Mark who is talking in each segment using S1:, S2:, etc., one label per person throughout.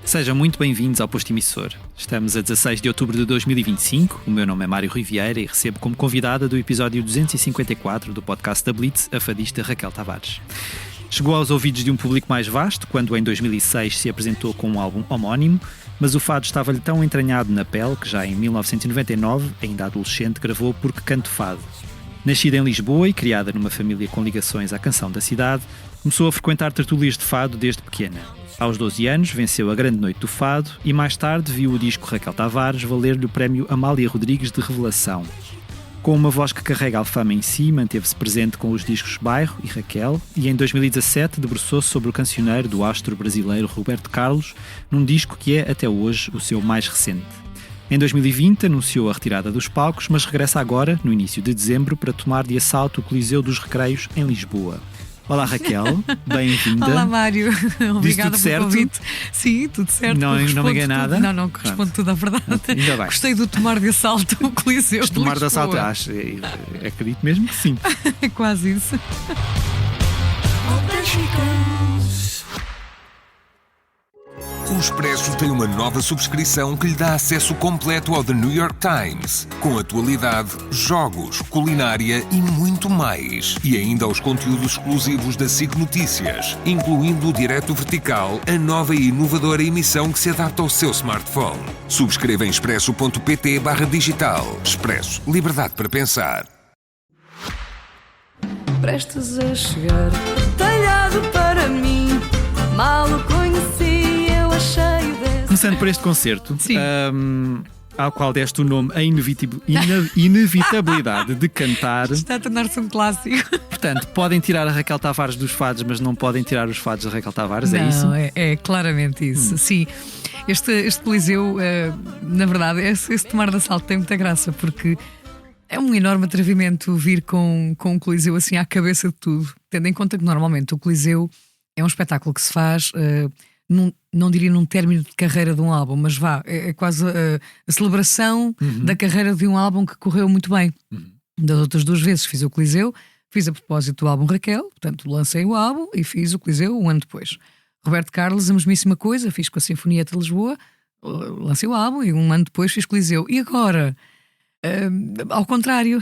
S1: Sejam muito bem-vindos ao Posto Emissor. Estamos a 16 de outubro de 2025, o meu nome é Mário Rui Vieira e recebo como convidada do episódio 254 do podcast da Blitz a fadista Raquel Tavares. Chegou aos ouvidos de um público mais vasto quando em 2006 se apresentou com um álbum homónimo, mas o fado estava-lhe tão entranhado na pele que já em 1999, ainda adolescente, gravou Porque Canto Fado. Nascida em Lisboa e criada numa família com ligações à canção da cidade, começou a frequentar tertúlias de fado desde pequena. Aos 12 anos, venceu a Grande Noite do Fado e mais tarde viu o disco Raquel Tavares valer-lhe o prémio Amália Rodrigues de Revelação. Com uma voz que carrega a fama em si, manteve-se presente com os discos Bairro e Raquel e em 2017 debruçou-se sobre o cancioneiro do astro brasileiro Roberto Carlos, num disco que é, até hoje, o seu mais recente. Em 2020 anunciou a retirada dos palcos, mas regressa agora, no início de dezembro, para tomar de assalto o Coliseu dos Recreios, em Lisboa. Olá Raquel, bem-vinda.
S2: Olá Mário, obrigada pelo convite. Sim, tudo certo.
S1: Não me enganei nada?
S2: Não, corresponde tudo à verdade.
S1: Ainda bem.
S2: Gostei do tomar de assalto o Coliseu de
S1: tomar de assalto, acredito mesmo que sim.
S2: É quase isso.
S3: O Expresso tem uma nova subscrição que lhe dá acesso completo ao The New York Times, com atualidade, jogos, culinária e muito mais. E ainda aos conteúdos exclusivos da SIC Notícias, incluindo o Direto Vertical, a nova e inovadora emissão que se adapta ao seu smartphone. Subscreva em expresso.pt/digital. Expresso. Liberdade para pensar.
S4: Prestes a chegar, talhado para mim, mal o conheci.
S1: Começando por este concerto, ao qual deste o nome A Inevitabilidade de Cantar.
S2: Está a tornar-se um clássico.
S1: Portanto, podem tirar a Raquel Tavares dos fados, mas não podem tirar os fados da Raquel Tavares,
S2: não,
S1: é isso?
S2: É claramente isso, sim. Este Coliseu, na verdade, esse tomar de assalto tem muita graça, porque é um enorme atrevimento vir com um Coliseu assim à cabeça de tudo, tendo em conta que normalmente o Coliseu é um espetáculo que se faz... não diria num término de carreira de um álbum, mas é quase a celebração da carreira de um álbum que correu muito bem. Das outras duas vezes fiz o Coliseu, fiz a propósito do álbum Raquel, portanto lancei o álbum e fiz o Coliseu um ano depois. Roberto Carlos, a mesmíssima coisa, fiz com a Sinfonieta de Lisboa, lancei o álbum e um ano depois fiz Coliseu. E agora, ao contrário,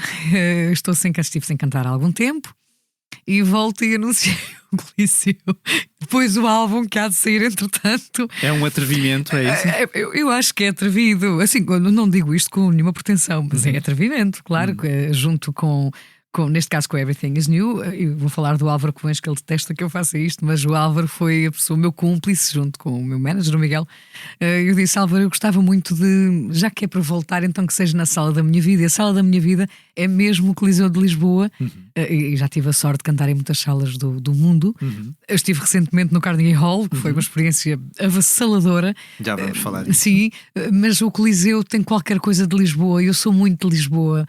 S2: estive sem cantar há algum tempo e volto e anunciei o Coliseu. Depois o álbum que há de sair, entretanto.
S1: É um atrevimento, é isso?
S2: Eu acho que é atrevido. Assim, eu não digo isto com nenhuma pretensão, mas é atrevimento, claro, junto com, neste caso, com Everything is New. Eu vou falar do Álvaro Covens, que ele detesta que eu faça isto, mas o Álvaro foi a pessoa, o meu cúmplice, junto com o meu manager, o Miguel. Eu disse: Álvaro, eu gostava muito de, já que é para voltar, então que seja na Sala da Minha Vida. E a Sala da Minha Vida é mesmo o Coliseu de Lisboa. E já tive a sorte de cantar em muitas salas do mundo. Eu estive recentemente no Carnegie Hall, que foi uma experiência avassaladora.
S1: Já vamos falar disso.
S2: Sim, mas o Coliseu tem qualquer coisa de Lisboa. Eu sou muito de Lisboa.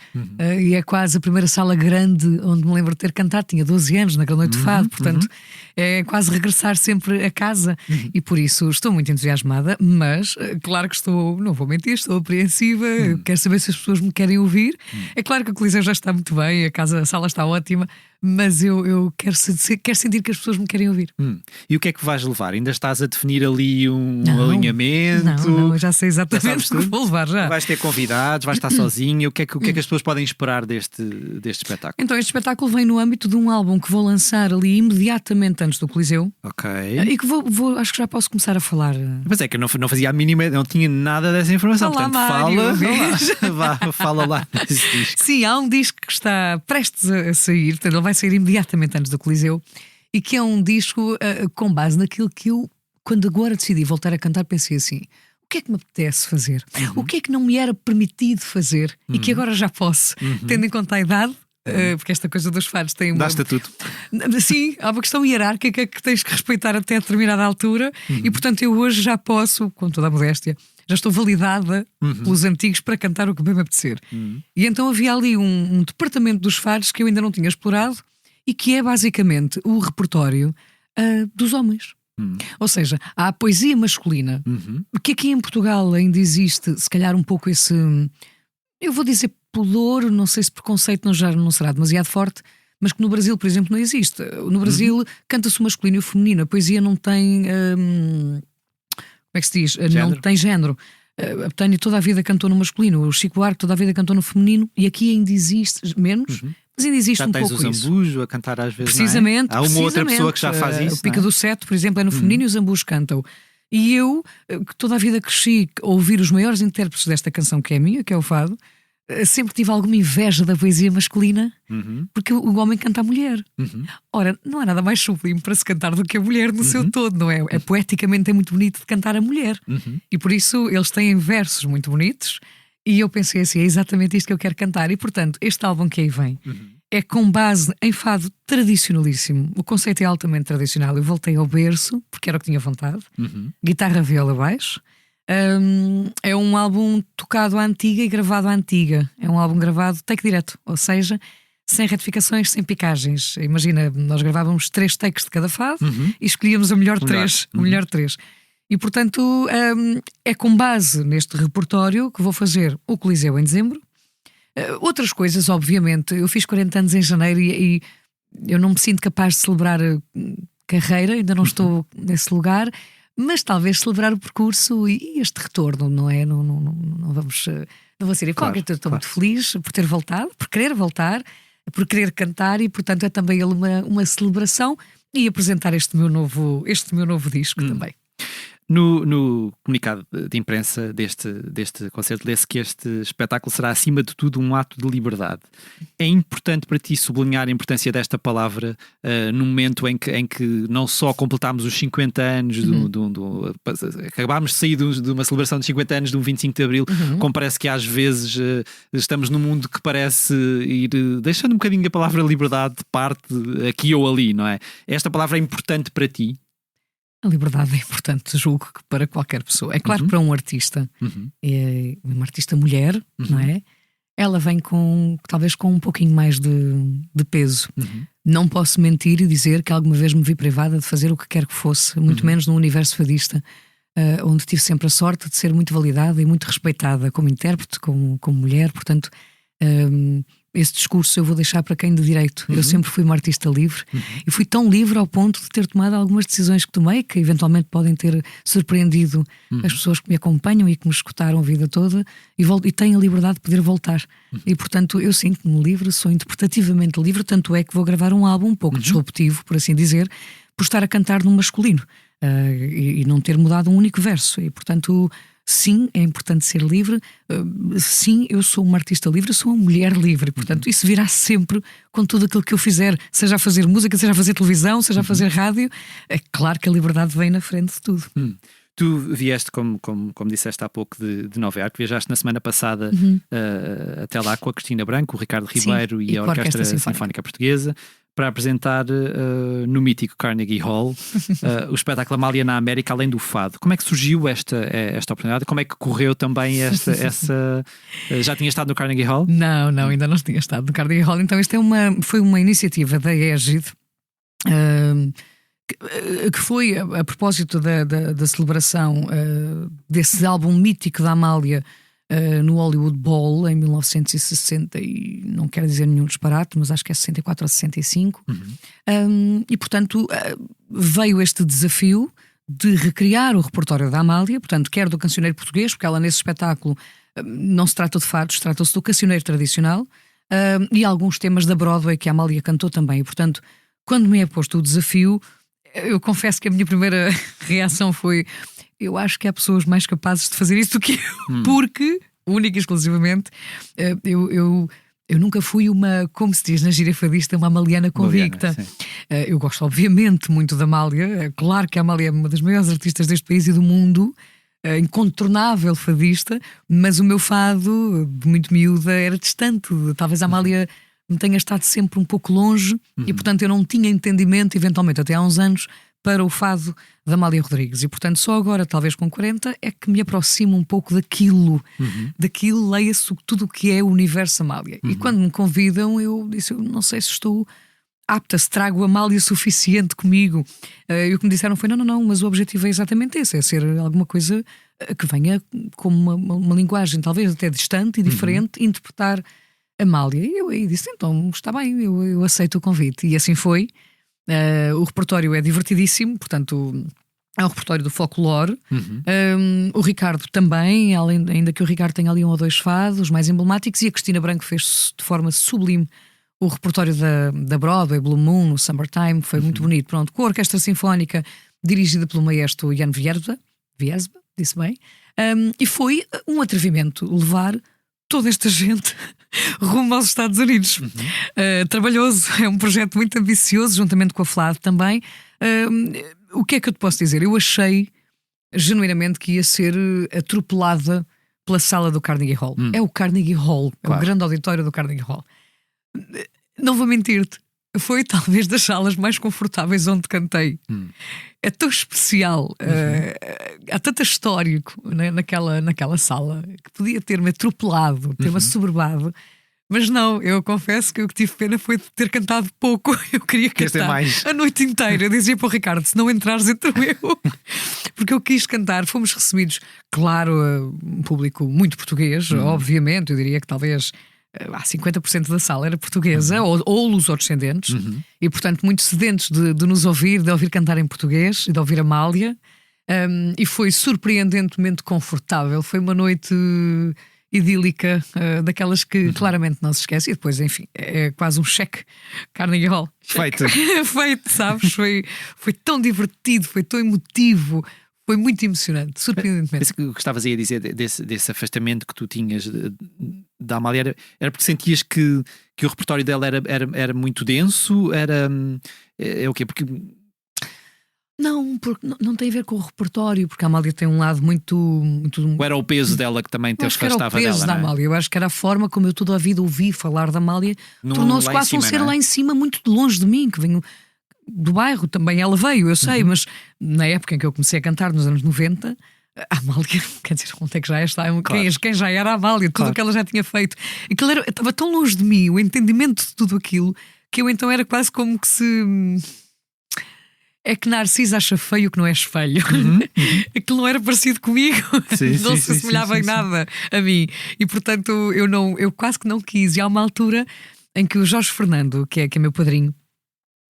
S2: E é quase a primeira sala grande onde me lembro de ter cantado. Tinha 12 anos na Grande Noite de Fado, portanto é quase regressar sempre a casa. E por isso estou muito entusiasmada, mas claro que não vou mentir, estou apreensiva. Quero saber se as pessoas me querem ouvir. É claro que o Coliseu já está muito bem, a sala está ótima, mas eu quero sentir que as pessoas me querem ouvir.
S1: E o que é que vais levar? Ainda estás a definir ali um alinhamento?
S2: Não, eu já sei exatamente o que vou levar já.
S1: Vais ter convidados, vais estar sozinha? O que é que as pessoas podem esperar deste espetáculo?
S2: Então, este espetáculo vem no âmbito de um álbum que vou lançar ali imediatamente antes do Coliseu.
S1: Ok.
S2: E que acho que já posso começar a falar.
S1: Mas é que eu não fazia a mínima, não tinha nada dessa informação.
S2: Olá,
S1: portanto,
S2: Mário,
S1: fala lá desse disco.
S2: Sim, há um disco que está prestes a sair, portanto, ele vai sair imediatamente antes do Coliseu, e que é um disco com base naquilo que eu, quando agora decidi voltar a cantar, pensei assim: o que é que me apetece fazer? O que é que não me era permitido fazer e que agora já posso, tendo em conta a idade? Porque esta coisa dos fados tem uma...
S1: Dá estatuto.
S2: Sim, há uma questão hierárquica que tens que respeitar até a determinada altura, e portanto eu hoje já posso, com toda a modéstia, já estou validada pelos antigos para cantar o que bem me apetecer. E então havia ali um departamento dos fados que eu ainda não tinha explorado e que é basicamente o repertório dos homens. Ou seja, há a poesia masculina, que aqui em Portugal ainda existe, se calhar um pouco esse... Eu vou dizer pudor, não sei se preconceito já não será demasiado forte, mas que no Brasil, por exemplo, não existe. No Brasil canta-se o masculino e o feminino, a poesia não tem... como é que se diz?
S1: Género.
S2: Não tem género. A Betânia toda a vida cantou no masculino, o Chico Buarque toda a vida cantou no feminino, e aqui ainda existe menos, mas ainda existe
S1: Já
S2: um
S1: tens
S2: pouco
S1: o
S2: isso.
S1: Zambujo a cantar às vezes.
S2: Precisamente.
S1: Não é? Há uma outra pessoa que já faz
S2: precisamente.
S1: isso.
S2: O Pica
S1: não é?
S2: do Sete, por exemplo, é no feminino e os Zambus cantam. E eu, que toda a vida cresci a ouvir os maiores intérpretes desta canção, que é a minha, que é o fado, sempre tive alguma inveja da poesia masculina, porque o homem canta a mulher. Ora, não há nada mais sublime para se cantar do que a mulher no seu todo, não é? É poeticamente muito bonito de cantar a mulher. E por isso eles têm versos muito bonitos. E eu pensei assim, é exatamente isto que eu quero cantar. E portanto, este álbum que aí vem é com base em fado tradicionalíssimo. O conceito é altamente tradicional. Eu voltei ao berço, porque era o que tinha vontade. Guitarra, viola, baixo. É um álbum tocado à antiga e gravado à antiga. É um álbum gravado take direto, ou seja, sem retificações, sem picagens. Imagina, nós gravávamos 3 takes de cada fado e escolhíamos a melhor 3. O melhor 3. E portanto é com base neste repertório que vou fazer o Coliseu em dezembro. Outras coisas, obviamente. Eu fiz 40 anos em janeiro e eu não me sinto capaz de celebrar carreira, ainda não estou nesse lugar. Mas talvez celebrar o percurso e este retorno, não é? Não vamos. Não vou ser hipócrita.
S1: Claro,
S2: estou muito feliz por ter voltado, por querer voltar, por querer cantar e, portanto, é também ele uma celebração e apresentar este meu novo disco também.
S1: No comunicado de imprensa deste concerto, lê-se que este espetáculo será, acima de tudo, um ato de liberdade. É importante para ti sublinhar a importância desta palavra num momento em que não só completámos os 50 anos, acabámos de sair de uma celebração de 50 anos de um 25 de Abril, como parece que às vezes estamos num mundo que parece ir deixando um bocadinho a palavra liberdade de parte aqui ou ali, não é? Esta palavra é importante para ti?
S2: A liberdade é importante, julgo que para qualquer pessoa. É claro que para um artista, é uma artista mulher, não é? Ela vem talvez com um pouquinho mais de peso. Não posso mentir e dizer que alguma vez me vi privada de fazer o que quer que fosse, muito menos no universo fadista, onde tive sempre a sorte de ser muito validada e muito respeitada como intérprete, como mulher. Portanto, esse discurso eu vou deixar para quem de direito. Eu sempre fui uma artista livre e fui tão livre ao ponto de ter tomado algumas decisões que tomei, que eventualmente podem ter surpreendido as pessoas que me acompanham e que me escutaram a vida toda, e tenho a liberdade de poder voltar. E portanto eu sinto-me livre, sou interpretativamente livre, tanto é que vou gravar um álbum um pouco disruptivo, por assim dizer, por estar a cantar num masculino e não ter mudado um único verso. E portanto, sim, é importante ser livre. Sim, eu sou uma artista livre, eu sou uma mulher livre. Portanto, isso virá sempre com tudo aquilo que eu fizer, seja a fazer música, seja a fazer televisão, seja a fazer rádio. É claro que a liberdade vem na frente de tudo.
S1: Tu vieste, como disseste há pouco, de Nova Iorque, viajaste na semana passada até lá com a Cristina Branco, o Ricardo Ribeiro e a Orquestra Sinfónica Portuguesa, para apresentar no mítico Carnegie Hall o espetáculo Amália na América, além do fado. Como é que surgiu esta oportunidade? Como é que correu também essa... Já tinha estado no Carnegie Hall?
S2: Não, ainda não tinha estado no Carnegie Hall. Então isto foi uma iniciativa da Égide, que foi a propósito da celebração desse álbum mítico da Amália no Hollywood Bowl em 1960, e não quero dizer nenhum disparate, mas acho que é 64 ou 65. E portanto veio este desafio de recriar o repertório da Amália, portanto quer do cancioneiro português, porque ela nesse espetáculo não se trata de fados, trata-se do cancioneiro tradicional, e alguns temas da Broadway que a Amália cantou também. E portanto, quando me é posto o desafio, eu confesso que a minha primeira reação foi: eu acho que há pessoas mais capazes de fazer isso do que eu, porque, única e exclusivamente, eu nunca fui uma, como se diz na gíria fadista, uma amaliana convicta. Eu gosto, obviamente, muito da Amália. É claro que a Amália é uma das maiores artistas deste país e do mundo, incontornável fadista, mas o meu fado, de muito miúda, era distante. Talvez a Amália me tenha estado sempre um pouco longe e, portanto, eu não tinha entendimento, eventualmente até há uns anos, para o fado da Amália Rodrigues. E, portanto, só agora, talvez com 40, é que me aproximo um pouco daquilo. Daquilo, leia-se tudo o que é o universo Amália. E quando me convidam, eu disse: eu não sei se estou apta, se trago Amália suficiente comigo. E o que me disseram foi: não, mas o objetivo é exatamente esse, é ser alguma coisa que venha com uma linguagem talvez até distante e diferente, interpretar Amália. E eu aí disse: então está bem, eu aceito o convite. E assim foi. O repertório é divertidíssimo, portanto É um repertório do folclore. O Ricardo também, ainda que o Ricardo tenha ali um ou dois fados mais emblemáticos, e a Cristina Branco fez de forma sublime o repertório da Broadway, Blue Moon, o Summertime, foi muito bonito. Pronto, com a orquestra sinfónica dirigida pelo maestro Jan Viersba, disse bem, e foi um atrevimento levar toda esta gente rumo aos Estados Unidos. Trabalhoso, é um projeto muito ambicioso, juntamente com a FLAD também. O que é que eu te posso dizer? Eu achei genuinamente que ia ser atropelada pela sala do Carnegie Hall. É o Carnegie Hall, claro. É o grande auditório do Carnegie Hall. Não vou mentir-te, foi talvez das salas mais confortáveis onde cantei. É tão especial, há tanto histórico, né, naquela sala, que podia ter-me atropelado, ter-me assoberbado. Mas não, eu confesso que o que tive pena foi de ter cantado pouco. Eu queria cantar mais a noite inteira. Eu dizia para o Ricardo: se não entrares, entro eu. Porque eu quis cantar. Fomos recebidos, claro, um público muito português, obviamente. Eu diria que talvez 50% da sala era portuguesa ou lusodescendentes. E portanto muito sedentos de nos ouvir, de ouvir cantar em português e de ouvir Amália. E foi surpreendentemente confortável. Foi uma noite idílica, daquelas que claramente não se esquece. E depois, enfim, é quase um cheque. Carnegie Hall.
S1: Feito,
S2: sabes? Foi tão divertido, foi tão emotivo, foi muito emocionante, surpreendentemente.
S1: O que estavas aí a dizer desse afastamento que tu tinhas da Amália era porque sentias que o repertório dela era muito denso? É o quê? Porque...
S2: Não, porque não tem a ver com o repertório, porque a Amália tem um lado muito...
S1: Ou era o peso dela que também te afastava dela?
S2: Era o peso da Amália. Eu acho que era a forma como eu toda a vida ouvi falar da Amália. Tornou-se quase um ser lá em cima, muito de longe de mim, que venho do bairro também. Ela veio, eu sei, mas na época em que eu comecei a cantar, nos anos 90, a Amália, quer dizer, onde é que já está? Claro. Quem já era a Amália, tudo o que ela já tinha feito. Aquilo estava tão longe de mim, o entendimento de tudo aquilo, que eu então era quase como que se... É que Narciso acha feio que não é espelho. Aquilo não era parecido comigo. Não se assemelhava em nada a mim. E portanto eu quase que não quis. E há uma altura em que o Jorge Fernando, que é meu padrinho,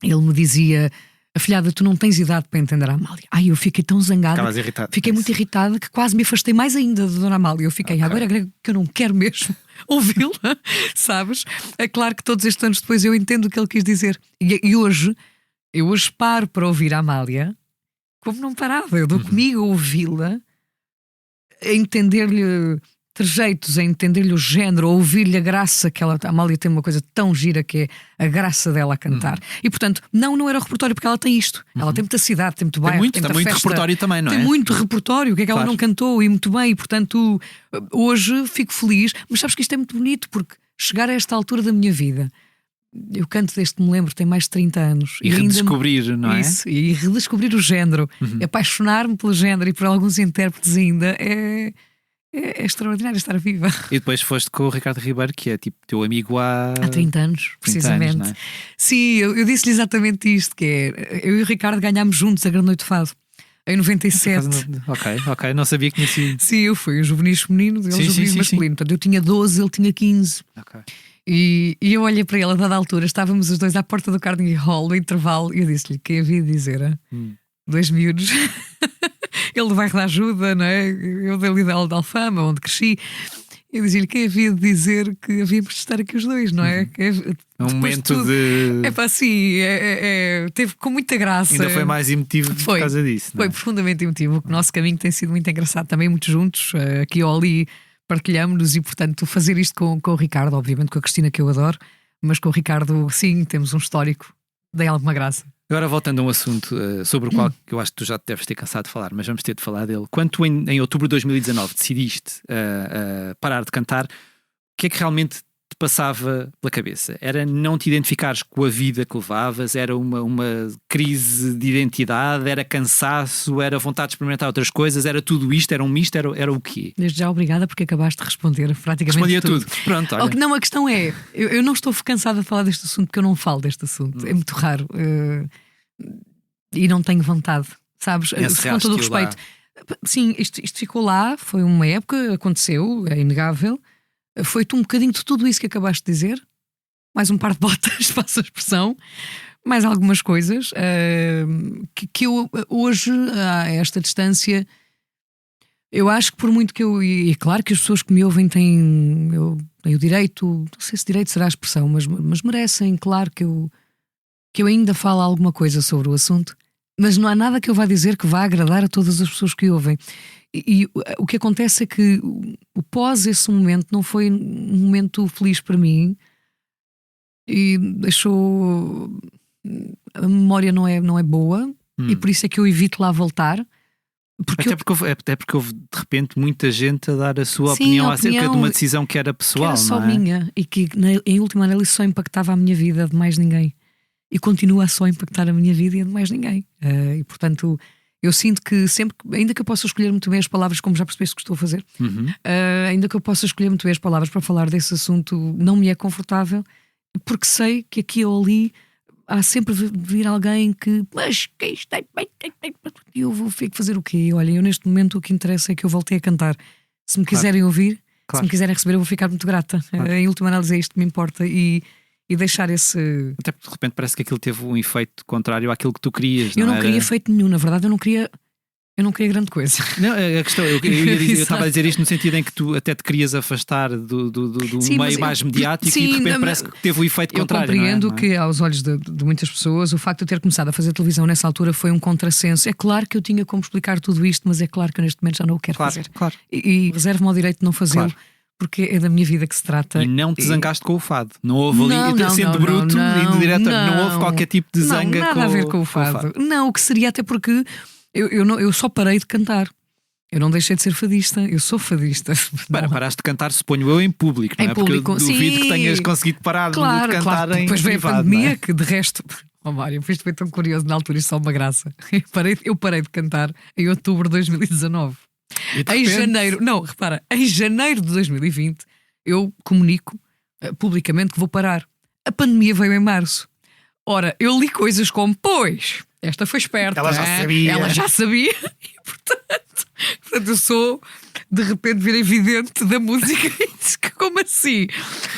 S2: ele me dizia: afilhada, tu não tens idade para entender a Amália. Eu fiquei tão zangada, fiquei muito irritada, que quase me afastei mais ainda da Dona Amália. Eu fiquei, agora é que eu não quero mesmo ouvi-la, sabes? É claro que todos estes anos depois eu entendo o que ele quis dizer. E hoje paro para ouvir a Amália como não parava. Eu dou comigo a ouvi-la, a entender-lhe trejeitos, a entender-lhe o género, a ouvir-lhe a graça que a Amália tem, uma coisa tão gira que é a graça dela a cantar. E portanto, não era o repertório, porque ela tem isto. Ela tem muita cidade, tem muito bairro, tem
S1: muito repertório também, não é?
S2: Tem muito repertório, o que é que ela não cantou, e muito bem. E portanto, hoje fico feliz. Mas sabes que isto é muito bonito, porque chegar a esta altura da minha vida, eu canto desde que me lembro, tem mais de 30 anos.
S1: E redescobrir, não é?
S2: Isso, e redescobrir o género, apaixonar-me pelo género e por alguns intérpretes ainda, é extraordinário estar viva.
S1: E depois foste com o Ricardo Ribeiro, que é tipo teu amigo há
S2: 30 anos, precisamente. 30 anos, não é? Sim, eu disse-lhe exatamente isto, que é, eu e o Ricardo ganhámos juntos a Grande Noite de Fado em 97.
S1: Ok, não sabia que tinha sido.
S2: Sim, eu fui o juvenis feminino, ele o juvenis masculino. Portanto, eu tinha 12, ele tinha 15.
S1: Ok.
S2: E eu olhei para ele a dada altura, estávamos os dois à porta do Carnegie Hall, no intervalo, e eu disse-lhe que havia de dizer: dois miúdos, ele do bairro da Ajuda, não é? Eu dali da Alfama, onde cresci. Eu dizia-lhe que havia de dizer que havíamos de estar aqui os dois, não é?
S1: Um momento de...
S2: É pá, sim, teve com muita graça.
S1: Ainda foi mais emotivo por causa disso, não é?
S2: Foi profundamente emotivo. O nosso caminho tem sido muito engraçado, também muito juntos, aqui ou ali. Partilhamos-nos e, portanto, fazer isto com o Ricardo, obviamente com a Cristina, que eu adoro, mas com o Ricardo, sim, temos um histórico, dei alguma graça.
S1: Agora, voltando a um assunto sobre o qual eu acho que tu já te deves ter cansado de falar, mas vamos ter de falar dele. Quando tu, em outubro de 2019, decidiste parar de cantar, o que é que realmente te passava pela cabeça? Era não te identificares com a vida que levavas? Era uma crise de identidade? Era cansaço? Era vontade de experimentar outras coisas? Era tudo isto? Era um misto? Era o quê?
S2: Desde já, obrigada, porque acabaste de responder praticamente
S1: Respondia tudo. Pronto, olha.
S2: Não, a questão é, eu não estou cansada de falar deste assunto, porque eu não falo deste assunto. É muito raro. E não tenho vontade, sabes? Com todo o respeito. Sim, isto ficou lá, foi uma época, aconteceu, é inegável. Foi-te um bocadinho de tudo isso que acabaste de dizer, mais um par de botas, passa a expressão, mais algumas coisas que eu hoje, a esta distância, eu acho que por muito que eu. E é claro que as pessoas que me ouvem têm o direito, não sei se direito será a expressão, mas merecem, claro que eu ainda falo alguma coisa sobre o assunto, mas não há nada que eu vá dizer que vá agradar a todas as pessoas que ouvem. E o que acontece é que o pós esse momento não foi um momento feliz para mim e deixou. A memória não é boa e por isso é que eu evito lá voltar.
S1: Até porque houve de repente muita gente a dar a sua opinião acerca de uma decisão que era pessoal,
S2: que era só
S1: não é?
S2: minha e que em última análise só impactava a minha vida, de mais ninguém. E continua a só impactar a minha vida e a de mais ninguém. E portanto eu sinto que sempre, ainda que eu possa escolher muito bem as palavras, como já percebeste que estou a fazer, ainda que eu possa escolher muito bem as palavras para falar desse assunto, não me é confortável, porque sei que aqui ou ali há sempre vir alguém que, mas que isto é. E eu vou fazer o quê? Olha, eu neste momento o que interessa é que eu voltei a cantar. Se me quiserem ouvir, se me quiserem receber, eu vou ficar muito grata. Em última análise é isto que me importa e deixar esse.
S1: Até porque de repente parece que aquilo teve um efeito contrário àquilo que tu querias.
S2: Eu não queria efeito nenhum, na verdade, eu não queria grande coisa.
S1: Não, a questão, eu estava a dizer isto no sentido em que tu até te querias afastar do meio mais mediático e de repente parece que teve o efeito contrário.
S2: Eu compreendo que aos olhos de muitas pessoas o facto de eu ter começado a fazer televisão nessa altura foi um contrassenso. É claro que eu tinha como explicar tudo isto, mas é claro que eu neste momento já não o quero fazer.
S1: Claro.
S2: E reservo-me ao direito de não fazê-lo. Claro. Porque é da minha vida que se trata.
S1: E não te zangaste com o fado. Não houve ali, sendo bruto e direto, não houve qualquer tipo de zanga.
S2: Não, nada a ver com o fado. Não, o que seria até porque eu só parei de cantar. Eu não deixei de ser fadista, eu sou fadista.
S1: Paraste de cantar, suponho eu, em público, não é? Porque eu duvido que tenhas conseguido parar de cantar em
S2: depois veio
S1: privado,
S2: a pandemia, que de resto, Mário, isto foi tão curioso na altura, isto é uma graça. Eu parei de cantar em outubro de 2019. Em janeiro de 2020 eu comunico publicamente que vou parar. A pandemia veio em março. Ora, eu li coisas como, pois, esta foi esperta.
S1: Ela já sabia.
S2: E portanto eu sou, de repente, virei vidente da música. Como assim?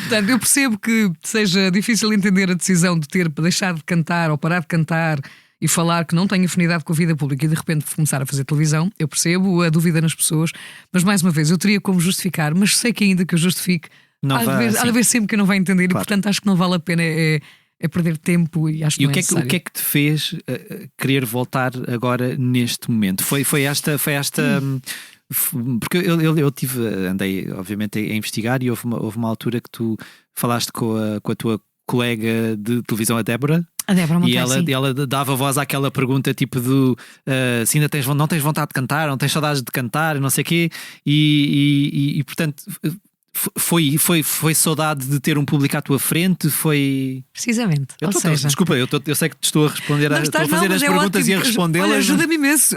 S2: Portanto, eu percebo que seja difícil entender a decisão de ter deixado de cantar ou parar de cantar e falar que não tenho afinidade com a vida pública e de repente começar a fazer televisão. Eu percebo a dúvida nas pessoas, mas mais uma vez eu teria como justificar, mas sei que ainda que eu justifique há de haver sempre que eu não vai entender. Claro. E portanto acho que não vale a pena é perder tempo e acho que não é necessário.
S1: O que é que te fez querer voltar agora neste momento? Foi esta porque eu andei obviamente a investigar e houve uma altura que tu falaste com a tua colega de televisão, a Débora.
S2: A Débora Monteiro,
S1: e ela dava voz àquela pergunta tipo do se ainda não tens vontade de cantar, não tens saudades de cantar, não sei o quê, e portanto foi saudade de ter um público à tua frente, foi...
S2: Precisamente.
S1: Desculpa, eu sei que te estou a responder, estou a fazer as perguntas e a respondê-las.
S2: Ajuda-me imenso.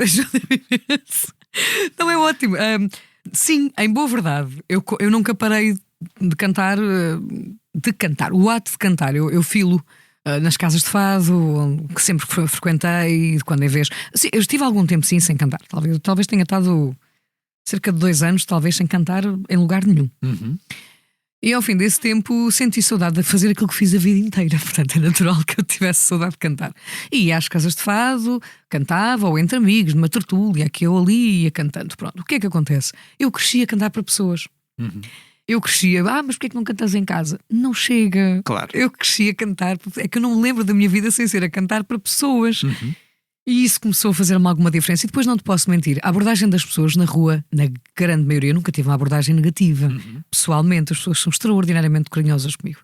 S2: Não, é ótimo. Sim, em boa verdade, eu nunca parei de cantar, o ato de cantar, eu filo nas casas de fado, que sempre frequentei, de quando em vez. Sim, eu estive algum tempo sim sem cantar. Talvez tenha estado cerca de 2 anos, talvez sem cantar em lugar nenhum. E ao fim desse tempo senti saudade de fazer aquilo que fiz a vida inteira. Portanto é natural que eu tivesse saudade de cantar. E ia às casas de fado, cantava, ou entre amigos, numa tertúlia, aqui ou ali, ia cantando. Pronto, o que é que acontece? Eu cresci a cantar para pessoas. Eu crescia, mas porquê é que não cantas em casa? Não chega.
S1: Claro.
S2: Eu cresci a cantar, é que eu não me lembro da minha vida sem ser a cantar para pessoas. E isso começou a fazer-me alguma diferença. E depois não te posso mentir, a abordagem das pessoas na rua, na grande maioria, eu nunca tive uma abordagem negativa. Pessoalmente, as pessoas são extraordinariamente carinhosas comigo.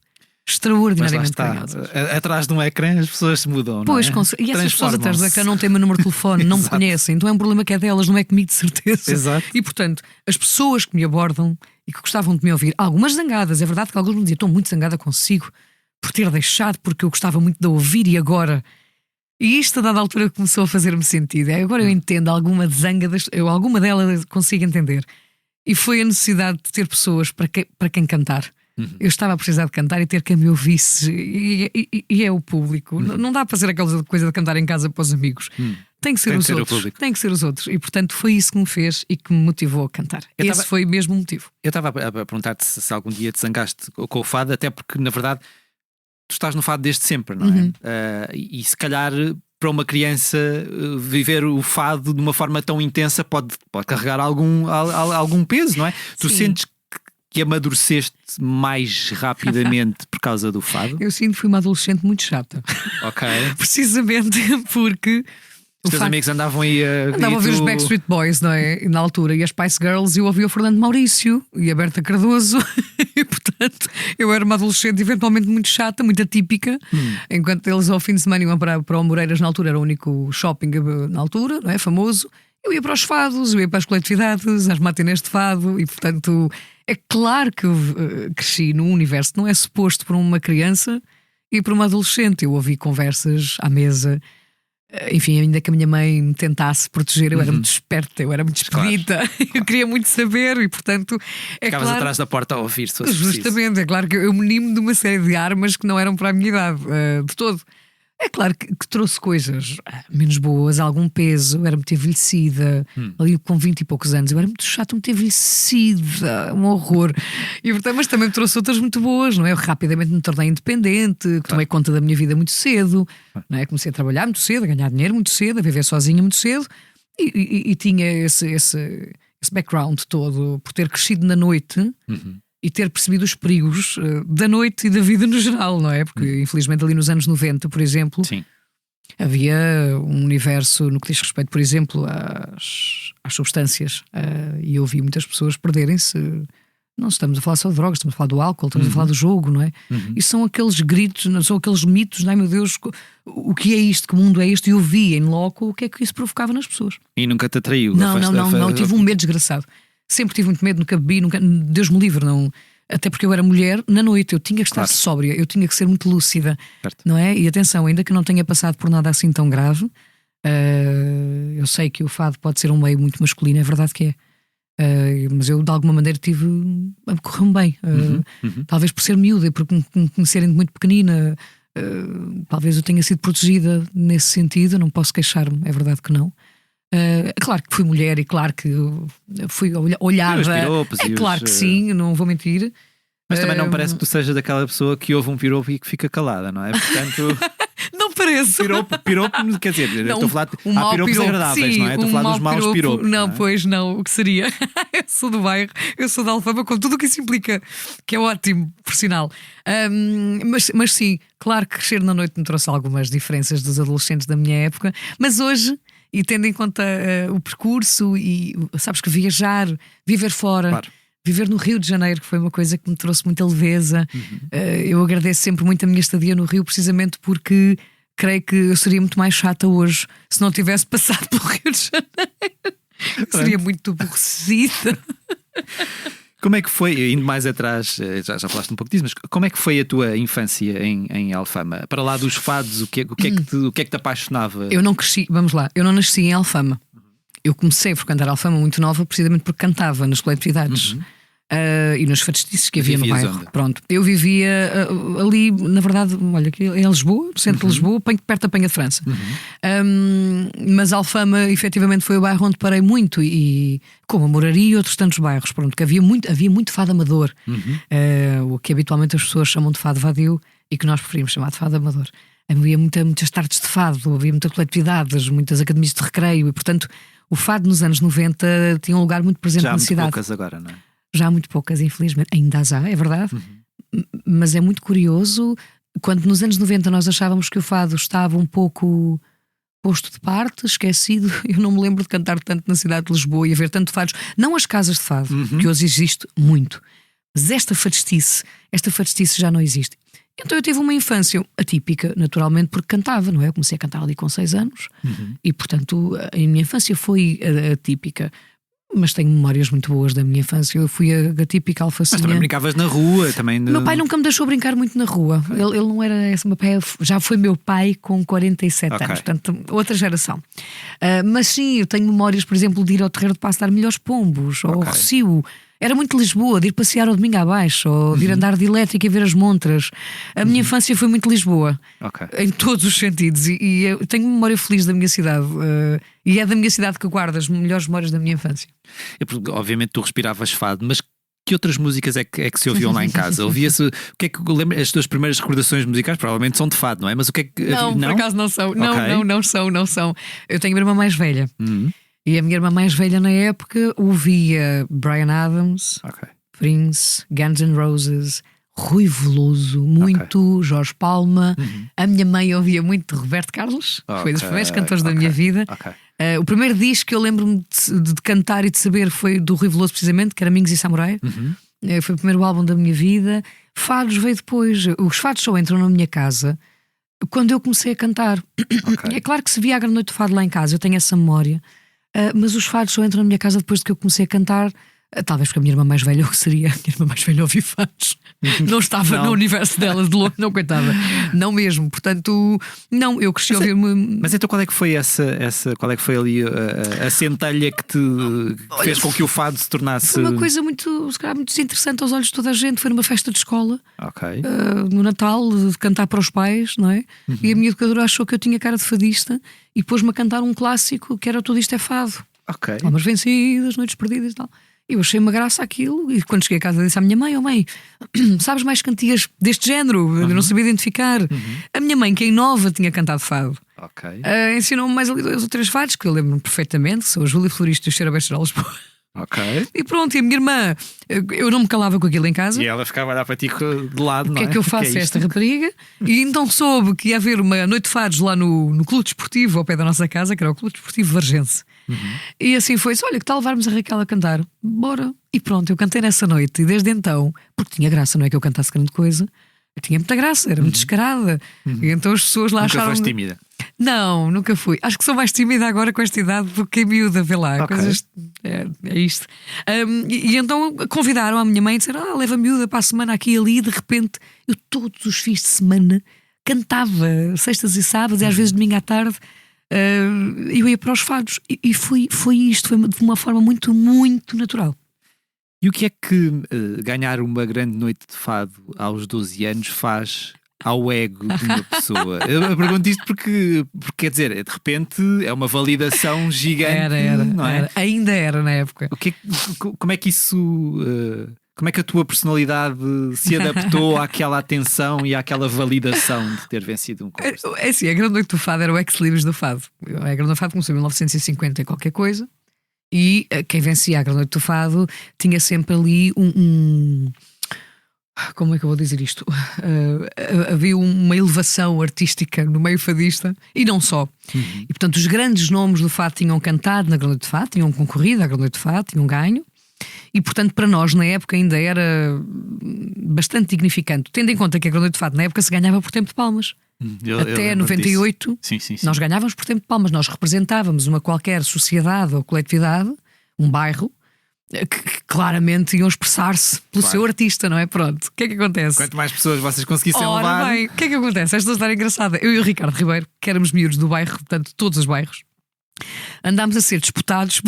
S2: Extraordinariamente carinhosas.
S1: Atrás de um ecrã as pessoas se mudam,
S2: pois,
S1: não é?
S2: E essas pessoas atrás do ecrã não têm o meu número de telefone, não me conhecem. Então é um problema que é delas, não é comigo de certeza.
S1: Exato.
S2: E portanto, as pessoas que me abordam e que gostavam de me ouvir, algumas zangadas, é verdade que alguns me diziam, estou muito zangada consigo por ter deixado, porque eu gostava muito de ouvir e agora... E isto a dada altura começou a fazer-me sentido. Agora eu entendo alguma zanga, alguma delas consigo entender. E foi a necessidade de ter pessoas para quem cantar. Eu estava a precisar de cantar e ter quem me ouvisse. E é o público. Não dá para fazer aquela coisa de cantar em casa para os amigos. Tem que ser os outros. Tem que ser os outros. E portanto foi isso que me fez e que me motivou a cantar. Esse foi mesmo o motivo.
S1: Eu estava a perguntar-te se algum dia te zangaste com o fado, até porque na verdade tu estás no fado desde sempre, não é? E se calhar para uma criança viver o fado de uma forma tão intensa pode carregar algum peso, não é? Tu sentes que amadureceste mais rapidamente por causa do fado?
S2: Eu sinto que fui uma adolescente muito chata.
S1: Ok.
S2: Precisamente porque
S1: os teus amigos andavam aí
S2: andavam a ver os Backstreet Boys, não é? Na altura, e as Spice Girls, e eu ouvia o Fernando Maurício e a Berta Cardoso, e portanto eu era uma adolescente eventualmente muito chata, muito atípica, enquanto eles ao fim de semana iam para o Moreiras, na altura era o único shopping na altura, não é? Famoso. Eu ia para os fados, eu ia para as coletividades, às matinés de fado, e portanto é claro que eu cresci num universo que não é suposto para uma criança e para uma adolescente. Eu ouvi conversas à mesa. Enfim, ainda que a minha mãe me tentasse proteger, eu era muito esperta, eu era muito expedita, claro. Eu queria muito saber e, portanto,
S1: ficavas
S2: claro,
S1: atrás da porta a ouvir, se fosse
S2: justamente,
S1: preciso.
S2: É claro que eu menimo de uma série de armas que não eram para a minha idade, de todo. É claro que trouxe coisas menos boas, algum peso, eu era muito envelhecida, ali com 20 e poucos anos, eu era muito chata, muito envelhecida, um horror. E, portanto, mas também me trouxe outras muito boas, não é? Eu rapidamente me tornei independente, tomei conta da minha vida muito cedo, não é? Comecei a trabalhar muito cedo, a ganhar dinheiro muito cedo, a viver sozinha muito cedo, e tinha esse background todo por ter crescido na noite. E ter percebido os perigos da noite e da vida no geral, não é? Porque infelizmente ali nos anos 90, por exemplo, havia um universo no que diz respeito, por exemplo, às substâncias, e eu vi muitas pessoas perderem-se. Não estamos a falar só de drogas, estamos a falar do álcool, estamos a falar do jogo, não é? E são aqueles gritos, não são aqueles mitos, ai meu Deus, o que é isto, que mundo é este? E eu vi em loco o que é que isso provocava nas pessoas.
S1: E nunca te atraiu?
S2: Não, tive um medo desgraçado. Sempre tive muito medo, nunca bebi, Deus me livre, não. Até porque eu era mulher, na noite eu tinha que estar sóbria, eu tinha que ser muito lúcida, não é? E atenção, ainda que não tenha passado por nada assim tão grave, eu sei que o fado pode ser um meio muito masculino, é verdade que é. Mas eu de alguma maneira correu-me bem. Talvez por ser miúda e por me conhecerem de muito pequenina, talvez eu tenha sido protegida nesse sentido, não posso queixar-me, é verdade que não. Claro que fui mulher e claro que fui olhada. Claro que sim, não vou mentir.
S1: Mas também não parece que tu sejas daquela pessoa que ouve um piropo e que fica calada, não é? Portanto,
S2: não parece.
S1: Piropo, quer dizer,
S2: não,
S1: estou a falar de piropos agradáveis,
S2: sim,
S1: não é? Estou a falar dos maus piropos.
S2: Não, pois não, o que seria? Eu sou do bairro, eu sou da Alfama, com tudo o que isso implica, que é ótimo, por sinal. Mas sim, claro que crescer na noite me trouxe algumas diferenças dos adolescentes da minha época, mas hoje. E tendo em conta o percurso e sabes que viajar, viver fora, viver no Rio de Janeiro, que foi uma coisa que me trouxe muita leveza. Eu agradeço sempre muito a minha estadia no Rio, precisamente porque creio que eu seria muito mais chata hoje se não tivesse passado pelo Rio de Janeiro. Seria muito aborrecida.
S1: Como é que foi, indo mais atrás, já falaste um pouco disso, mas como é que foi a tua infância em Alfama? Para lá dos fados, o que é que te apaixonava?
S2: Eu não cresci, vamos lá, eu não nasci em Alfama. Eu comecei a frequentar Alfama muito nova precisamente porque cantava nas coletividades. E nos fadistices que havia no bairro. Pronto, eu vivia ali, na verdade, olha, em Lisboa, no centro de Lisboa, perto da Penha de França. Mas Alfama efetivamente foi o bairro onde parei muito, e como a Moraria e outros tantos bairros, pronto, que havia muito fado amador, o que habitualmente as pessoas chamam de fado vadio e que nós preferimos chamar de fado amador. Havia muitas tardes de fado, havia muitas coletividades, muitas academias de recreio, e portanto o fado nos anos 90 tinha um lugar muito presente na cidade.
S1: Já há muito poucas agora, não é?
S2: Já há muito poucas, infelizmente. Ainda as há, é verdade. Mas é muito curioso. Quando nos anos 90 nós achávamos que o fado estava um pouco posto de parte, esquecido, eu não me lembro de cantar tanto na cidade de Lisboa e haver tanto fados. Não as casas de fado, que hoje existe muito. Mas esta fadistice já não existe. Então eu tive uma infância atípica, naturalmente, porque cantava, não é? Eu comecei a cantar ali com 6 anos e, portanto, a minha infância foi atípica. Mas tenho memórias muito boas da minha infância. Eu fui a típica alfacinha.
S1: Mas também brincavas na rua também.
S2: Meu pai nunca me deixou brincar muito na rua. Ele não era esse. Meu pai já foi meu pai com 47 anos, portanto, outra geração. Mas sim, eu tenho memórias, por exemplo, de ir ao Terreiro de Paço dar melhores pombos, ou ao Recio. Era muito Lisboa, de ir passear ao domingo abaixo, ou de ir andar de elétrica e ver as montras. A minha infância foi muito Lisboa, em todos os sentidos. E eu tenho memória feliz da minha cidade. E é da minha cidade que guardo as melhores memórias da minha infância.
S1: Obviamente tu respiravas fado, mas que outras músicas é que se ouviam lá em casa? Ouvia-se. O que é que lembra? As tuas primeiras recordações musicais provavelmente são de fado, não é? Mas o que é que.
S2: Não, por acaso não são. Não,
S1: Ok.
S2: não são. Eu tenho uma irmã mais velha. E a minha irmã mais velha na época ouvia Bryan Adams,
S1: Ok.
S2: Prince, Guns N' Roses, Rui Veloso, muito Jorge Palma. A minha mãe ouvia muito Roberto Carlos, foi dos primeiros cantores da minha vida.
S1: Ok.
S2: O primeiro disco que eu lembro-me de cantar e de saber foi do Rui Veloso, precisamente, que era Mingos e Samurai. Foi o primeiro álbum da minha vida. Fados veio depois. Os fados só entram na minha casa quando eu comecei a cantar.
S1: Ok.
S2: É claro que se via a Grande Noite do Fado lá em casa, eu tenho essa memória. Mas os fados só entram na minha casa depois de que eu comecei a cantar. Talvez porque a minha irmã mais velha, o que seria? A minha irmã mais velha ouvia fados. Não estava no universo delas de longe, não coitada. Não mesmo. Portanto, não, eu cresci a ouvir-me.
S1: Mas então qual é que foi qual é que foi ali a centelha que fez com que o fado se tornasse.
S2: Foi uma coisa muito, se calhar, muito desinteressante aos olhos de toda a gente. Foi numa festa de escola,
S1: Ok.
S2: no Natal, de cantar para os pais, não é? E a minha educadora achou que eu tinha cara de fadista e pôs-me a cantar um clássico que era Tudo Isto é Fado.
S1: Ok.
S2: Almas vencidas, noites perdidas e tal. Eu achei uma graça aquilo. E quando cheguei a casa disse à minha mãe: "Oh mãe, sabes mais cantigas deste género?" Eu não sabia identificar. A minha mãe, que em Nova tinha cantado fado,
S1: Ok.
S2: ensinou-me mais ali 2 ou 3 fados que eu lembro-me perfeitamente, que são a Júlia Florista e o Cheiro a Beijo de Lisboa.
S1: Ok.
S2: E pronto, e a minha irmã, eu não me calava com aquilo em casa.
S1: E ela ficava a olhar para ti de lado,
S2: O
S1: não
S2: que é que eu faço a esta rapariga? E então soube que ia haver uma noite de fados lá no Clube Desportivo, ao pé da nossa casa, que era o Clube Desportivo Vargense. E assim foi: olha, que tal levarmos a Raquel a cantar? Bora. E pronto, eu cantei nessa noite. E desde então, porque tinha graça, não é que eu cantasse grande coisa, eu tinha muita graça, era muito descarada. E então as pessoas lá
S1: Nunca
S2: acharam.
S1: foste tímida.
S2: Não, nunca fui. Acho que sou mais tímida agora com esta idade do que miúda, vê lá.
S1: Ok.
S2: Coisas, é isto. E então convidaram a minha mãe e disseram: leva a miúda para a semana aqui e ali. E de repente, eu todos os fins de semana cantava, sextas e sábados, e às vezes domingo à tarde. Eu ia para os fados. E foi isto, foi de uma forma muito, muito natural.
S1: E o que é que ganhar uma grande noite de fado aos 12 anos faz ao ego de uma pessoa? Eu pergunto isto porque quer dizer, de repente é uma validação gigante. Não é?
S2: Era. Ainda era na época.
S1: Como é que isso. Como é que a tua personalidade se adaptou àquela atenção e àquela validação de ter vencido um concurso?
S2: É assim, a Grande Noite do Fado era o ex-libris do Fado. A Grande Noite do Fado começou em 1950 e qualquer coisa. E quem vencia a Grande Noite do Fado tinha sempre ali como é que eu vou dizer isto? Havia uma elevação artística no meio fadista e não só. E portanto os grandes nomes do fado tinham cantado na Grande Noite do Fado, tinham concorrido à Grande Noite do Fado, tinham ganho. E portanto para nós na época ainda era bastante dignificante, tendo em conta que a Grande Noite do Fado na época se ganhava por tempo de palmas. Até 98
S1: sim.
S2: nós ganhávamos por tempo de palmas. Nós representávamos uma qualquer sociedade ou coletividade, um bairro, que claramente iam expressar-se pelo seu artista, não é? Pronto, o que é que acontece?
S1: Quanto mais pessoas vocês conseguissem
S2: Ora
S1: levar.
S2: bem, o que é que acontece? Esta história é engraçada. Eu e o Ricardo Ribeiro, que éramos miúdos do bairro, portanto todos os bairros, andámos a ser disputados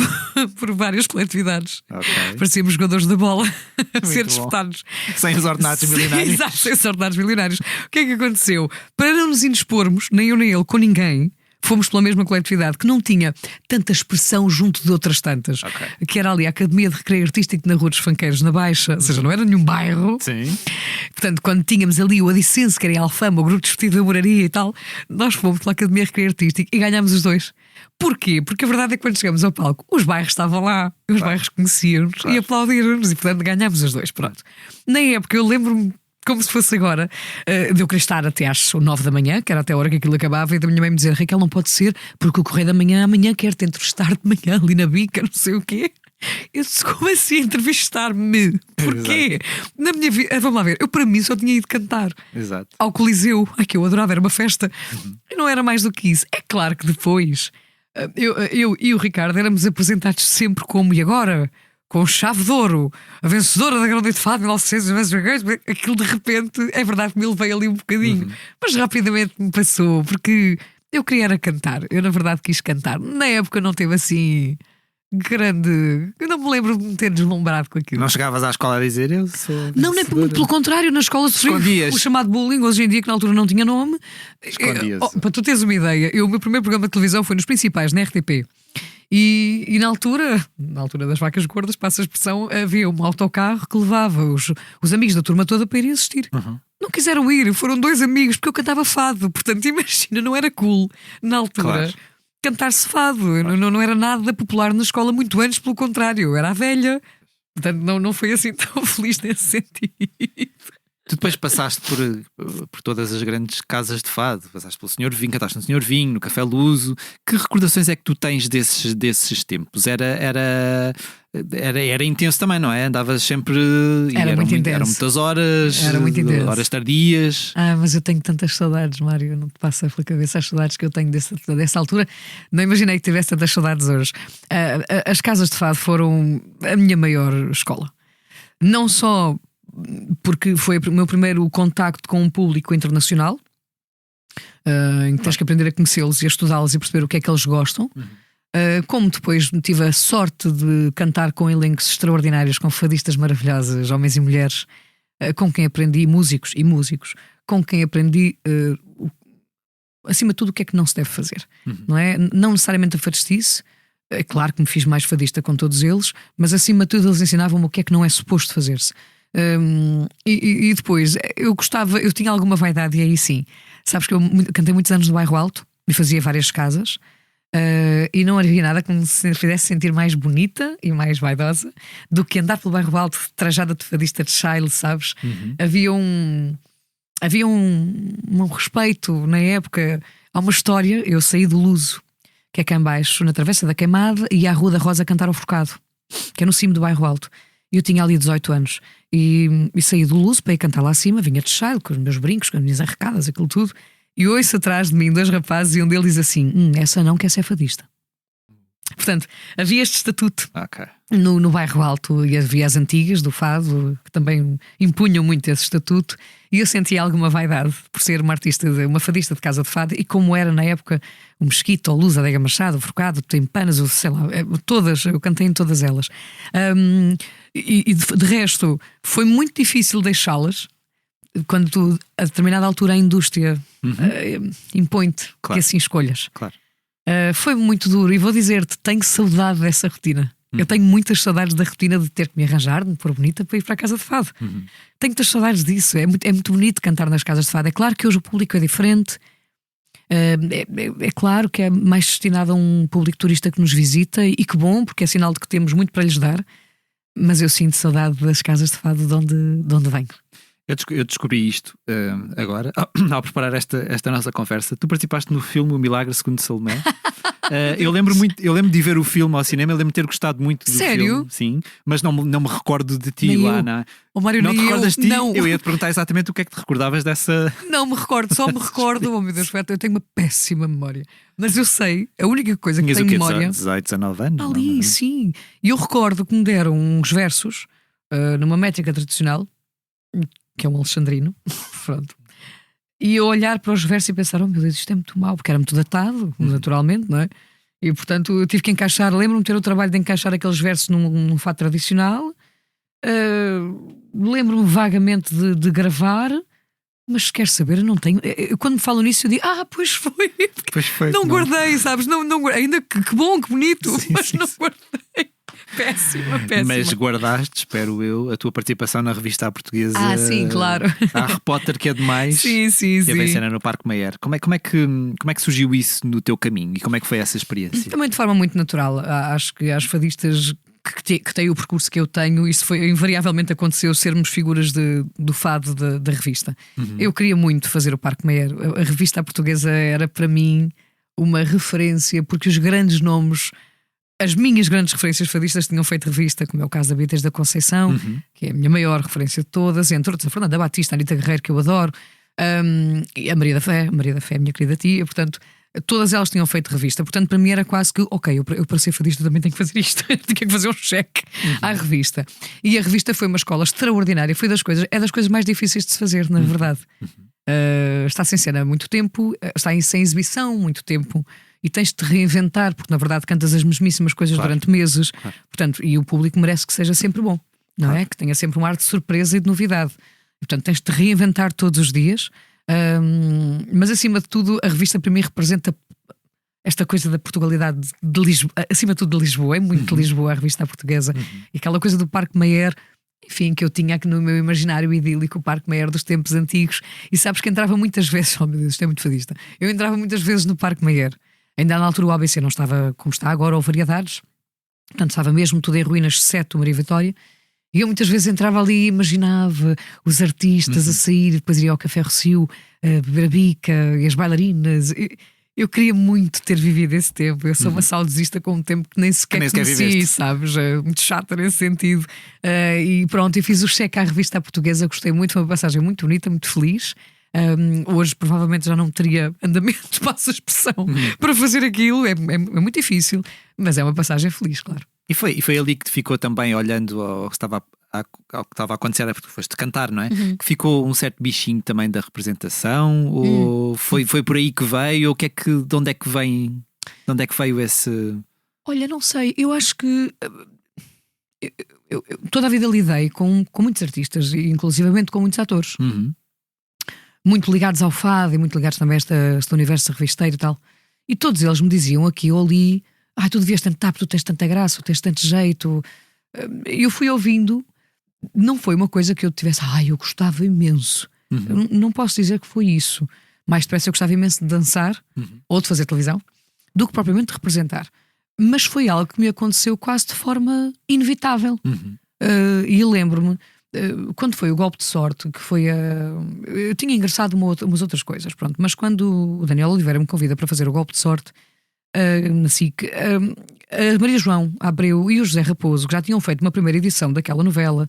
S2: por várias coletividades.
S1: Ok.
S2: Parecíamos jogadores da bola a ser
S1: bom.
S2: disputados.
S1: Sem os ordenados milionários.
S2: Exato, sem os ordenados milionários. O que é que aconteceu? Para não nos indispormos, nem eu nem ele, com ninguém, fomos pela mesma coletividade que não tinha tanta expressão junto de outras tantas.
S1: Ok.
S2: Que era ali a Academia de Recreio Artístico na Rua dos Fanqueiros, na Baixa. Ou seja, não era nenhum bairro.
S1: Sim.
S2: Portanto, quando tínhamos ali o Adicense, que era em Alfama, o grupo desportivo da Moraria e tal, nós fomos pela Academia de Recreio Artístico e ganhámos os dois. Porquê? Porque a verdade é que quando chegamos ao palco, os bairros estavam lá, os bairros conheciam-nos e aplaudiram-nos, e portanto ganhámos os dois. Pronto. Na época eu lembro-me, como se fosse agora, de eu querer estar até às 9 da manhã, que era até a hora que aquilo acabava, e da minha mãe me dizer: Raquel, não pode ser, porque o Correio da Manhã amanhã quer te entrevistar de manhã ali na bica, não sei o quê. Eu disse: como assim entrevistar-me? Porquê? Na minha vida, vamos lá ver, eu para mim só tinha ido cantar.
S1: Exato.
S2: Ao Coliseu, que eu adorava, era uma festa. E não era mais do que isso. É claro que depois eu e o Ricardo éramos apresentados sempre como: e agora? Com chave de ouro, a vencedora da Grande Noite de Fado 1900, aquilo de repente, é verdade que me levei ali um bocadinho, mas rapidamente me passou, porque eu queria era cantar. Eu na verdade quis cantar. Na época não teve assim grande. Eu não me lembro de me ter deslumbrado com aquilo.
S1: Não chegavas à escola a dizer: eu sou.
S2: Não, nem pelo contrário, na escola sofri
S1: Escondias.
S2: o chamado bullying, hoje em dia, que na altura não tinha nome.
S1: Escondias.
S2: Para tu teres uma ideia, o meu primeiro programa de televisão foi nos Principais, na RTP. E na altura das vacas gordas, passa a expressão, havia um autocarro que levava os amigos da turma toda para ir assistir. Não quiseram ir, foram 2 amigos, porque eu cantava fado. Portanto, imagina, não era cool na altura cantar-se fado. Não era nada popular na escola, muito antes, pelo contrário, eu era a velha. Portanto, não foi assim tão feliz nesse sentido.
S1: Tu depois passaste por todas as grandes casas de fado. Passaste pelo Senhor Vinho, cantaste no Senhor Vinho, no Café Luso. Que recordações é que tu tens desses tempos? Era intenso também, não é? Andavas sempre...
S2: Era muito intenso.
S1: Eram muitas horas.
S2: Era muito intenso.
S1: Horas tardias.
S2: Mas eu tenho tantas saudades, Mário. Não te passa pela cabeça as saudades que eu tenho dessa altura. Não imaginei que tivesse tantas saudades hoje. As casas de fado foram a minha maior escola. Não só... porque foi o meu primeiro contacto com um público internacional, em que tens que aprender a conhecê-los e a estudá-los e perceber o que é que eles gostam. Como depois tive a sorte de cantar com elencos extraordinários, com fadistas maravilhosas, homens e mulheres, com quem aprendi, músicos, com quem aprendi acima de tudo o que é que não se deve fazer. Não é? Não necessariamente a fadistice. É claro que me fiz mais fadista com todos eles, mas acima de tudo eles ensinavam-me o que é que não é suposto fazer-se. E depois eu tinha alguma vaidade, e aí sim, sabes que eu cantei muitos anos no Bairro Alto e fazia várias casas, e não havia nada que me fizesse sentir mais bonita e mais vaidosa do que andar pelo Bairro Alto trajada de fadista de Chile, sabes? Havia um respeito na época. Há uma história. Eu saí do Luso, que é cá em baixo, na Travessa da Queimada, e à Rua da Rosa cantar ao Forcado, que é no cimo do Bairro Alto. Eu tinha ali 18 anos e saí do Luso para ir cantar lá acima. Vinha de Chile, com os meus brincos, com as minhas arrecadas, aquilo tudo. E ouço atrás de mim 2 rapazes e um deles diz assim: essa não quer ser fadista. Portanto, havia este estatuto no Bairro Alto, e havia as antigas do fado que também impunham muito esse estatuto, e eu sentia alguma vaidade por ser uma fadista de casa de fado. E como era na época o Mesquita, o Luz, a Adega Machado, o Forcado, o Timpanas, sei lá, todas, eu cantei em todas elas. E de resto foi muito difícil deixá-las quando tu, a determinada altura, a indústria impõe-te que assim escolhas. Foi muito duro, e vou dizer-te, tenho saudade dessa rotina. Eu tenho muitas saudades da rotina de ter que me arranjar, de me pôr bonita para ir para a casa de fado. Tenho muitas saudades disso. É muito bonito cantar nas casas de fado. É claro que hoje o público é diferente. É claro que é mais destinado a um público turista que nos visita, e que bom, porque é sinal de que temos muito para lhes dar. Mas eu sinto saudade das casas de fado de onde venho.
S1: Eu descobri isto agora, ao preparar esta nossa conversa. Tu participaste no filme O Milagre Segundo Salomé. Eu lembro de ir ver o filme ao cinema. Eu lembro de ter gostado muito do
S2: Sério?
S1: filme. Sim, mas não me recordo de ti
S2: nem
S1: lá.
S2: Eu.
S1: Não,
S2: Mário,
S1: não te recordas de ti?
S2: Não.
S1: Eu ia te perguntar exatamente o que é que te recordavas dessa...
S2: Não me recordo, só me recordo. Oh meu Deus, eu tenho uma péssima memória. Mas eu sei, a única coisa que tenho memória...
S1: 18, 19 anos?
S2: Ali,
S1: não.
S2: sim. E eu recordo que me deram uns versos numa métrica tradicional, que é um alexandrino. Pronto. E eu olhar para os versos e pensar: oh meu Deus, isto é muito mau, porque era muito datado, naturalmente, não é? E portanto eu tive que encaixar. Lembro-me de ter o trabalho de encaixar aqueles versos num fado tradicional. Lembro-me vagamente de gravar, mas quer saber, eu não tenho. Eu, quando me falo nisso, eu digo: pois foi.
S1: Pois foi,
S2: não guardei, sabes? Não, ainda que bom, que bonito,
S1: sim,
S2: mas
S1: sim,
S2: não guardei. Péssima.
S1: Mas guardaste, espero eu, a tua participação na revista à portuguesa.
S2: Sim, claro.
S1: A Harry Potter, que é demais.
S2: Sim.
S1: Que é bem cena no Parque Mayer. Como é que surgiu isso no teu caminho? E como é que foi essa experiência?
S2: Também de forma muito natural. Acho que as fadistas que têm o percurso que eu tenho, isso foi invariavelmente aconteceu, sermos figuras do fado da revista. Eu queria muito fazer o Parque Mayer. A revista à portuguesa era para mim uma referência, porque os grandes nomes, as minhas grandes referências fadistas, tinham feito revista, como é o caso da Beatriz da Conceição, que é a minha maior referência de todas, entre outras, a Fernanda Batista, a Anita Guerreiro, que eu adoro, e a Maria da Fé, a minha querida tia. Portanto, todas elas tinham feito revista. Portanto, para mim era quase que, ok, eu para ser fadista também tenho que fazer isto. Tinha que fazer um cheque à revista. E a revista foi uma escola extraordinária. É das coisas mais difíceis de se fazer, na verdade. Está sem cena há muito tempo, está sem exibição muito tempo, e tens de te reinventar, porque na verdade cantas as mesmíssimas coisas durante meses. Portanto, e o público merece que seja sempre bom, não é? Que tenha sempre um ar de surpresa e de novidade. E, portanto, tens de te reinventar todos os dias. Mas acima de tudo, a revista para mim representa esta coisa da Portugalidade de Lisboa, acima de tudo de Lisboa, é muito de Lisboa a revista portuguesa, e aquela coisa do Parque Mayer, enfim, que eu tinha aqui no meu imaginário idílico, o Parque Mayer dos tempos antigos. E sabes que entrava muitas vezes, oh meu Deus, isto é muito fadista, eu entrava muitas vezes no Parque Mayer. Ainda na altura o ABC não estava como está agora, ou Variedades, portanto estava mesmo tudo em ruínas, exceto Maria Vitória. E eu muitas vezes entrava ali e imaginava os artistas a sair, depois iria ao Café Rossio, beber a bica e as bailarinas. Eu queria muito ter vivido esse tempo. Eu sou uma saudosista com um tempo que nem sequer conheci, sabes? Muito chata nesse sentido. E pronto, eu fiz o cheque à revista portuguesa, gostei muito, foi uma passagem muito bonita, muito feliz. Hoje provavelmente já não teria andamento, passo a expressão, para fazer aquilo. É muito difícil, mas é uma passagem feliz, claro.
S1: E foi ali que te ficou também olhando ao que estava a acontecer, porque foste cantar, não é? Que ficou um certo bichinho também da representação? Ou foi por aí que veio? Ou de onde é que veio esse...
S2: Olha, não sei, eu acho que eu toda a vida lidei com muitos artistas, inclusivamente com muitos atores, muito ligados ao fado e muito ligados também a este universo revisteiro e tal. E todos eles me diziam aqui ou ali: tu devias tentar, porque tu tens tanta graça, tu tens tanto jeito. Eu fui ouvindo, não foi uma coisa que eu tivesse, eu gostava imenso. Não posso dizer que foi isso. Mais depressa eu gostava imenso de dançar ou de fazer televisão do que propriamente de representar. Mas foi algo que me aconteceu quase de forma inevitável. E lembro-me, quando foi o golpe de sorte, que foi eu tinha ingressado umas outras coisas, pronto, mas quando o Daniel Oliveira me convida para fazer o golpe de sorte na SIC, a Maria João Abreu e o José Raposo, que já tinham feito uma primeira edição daquela novela,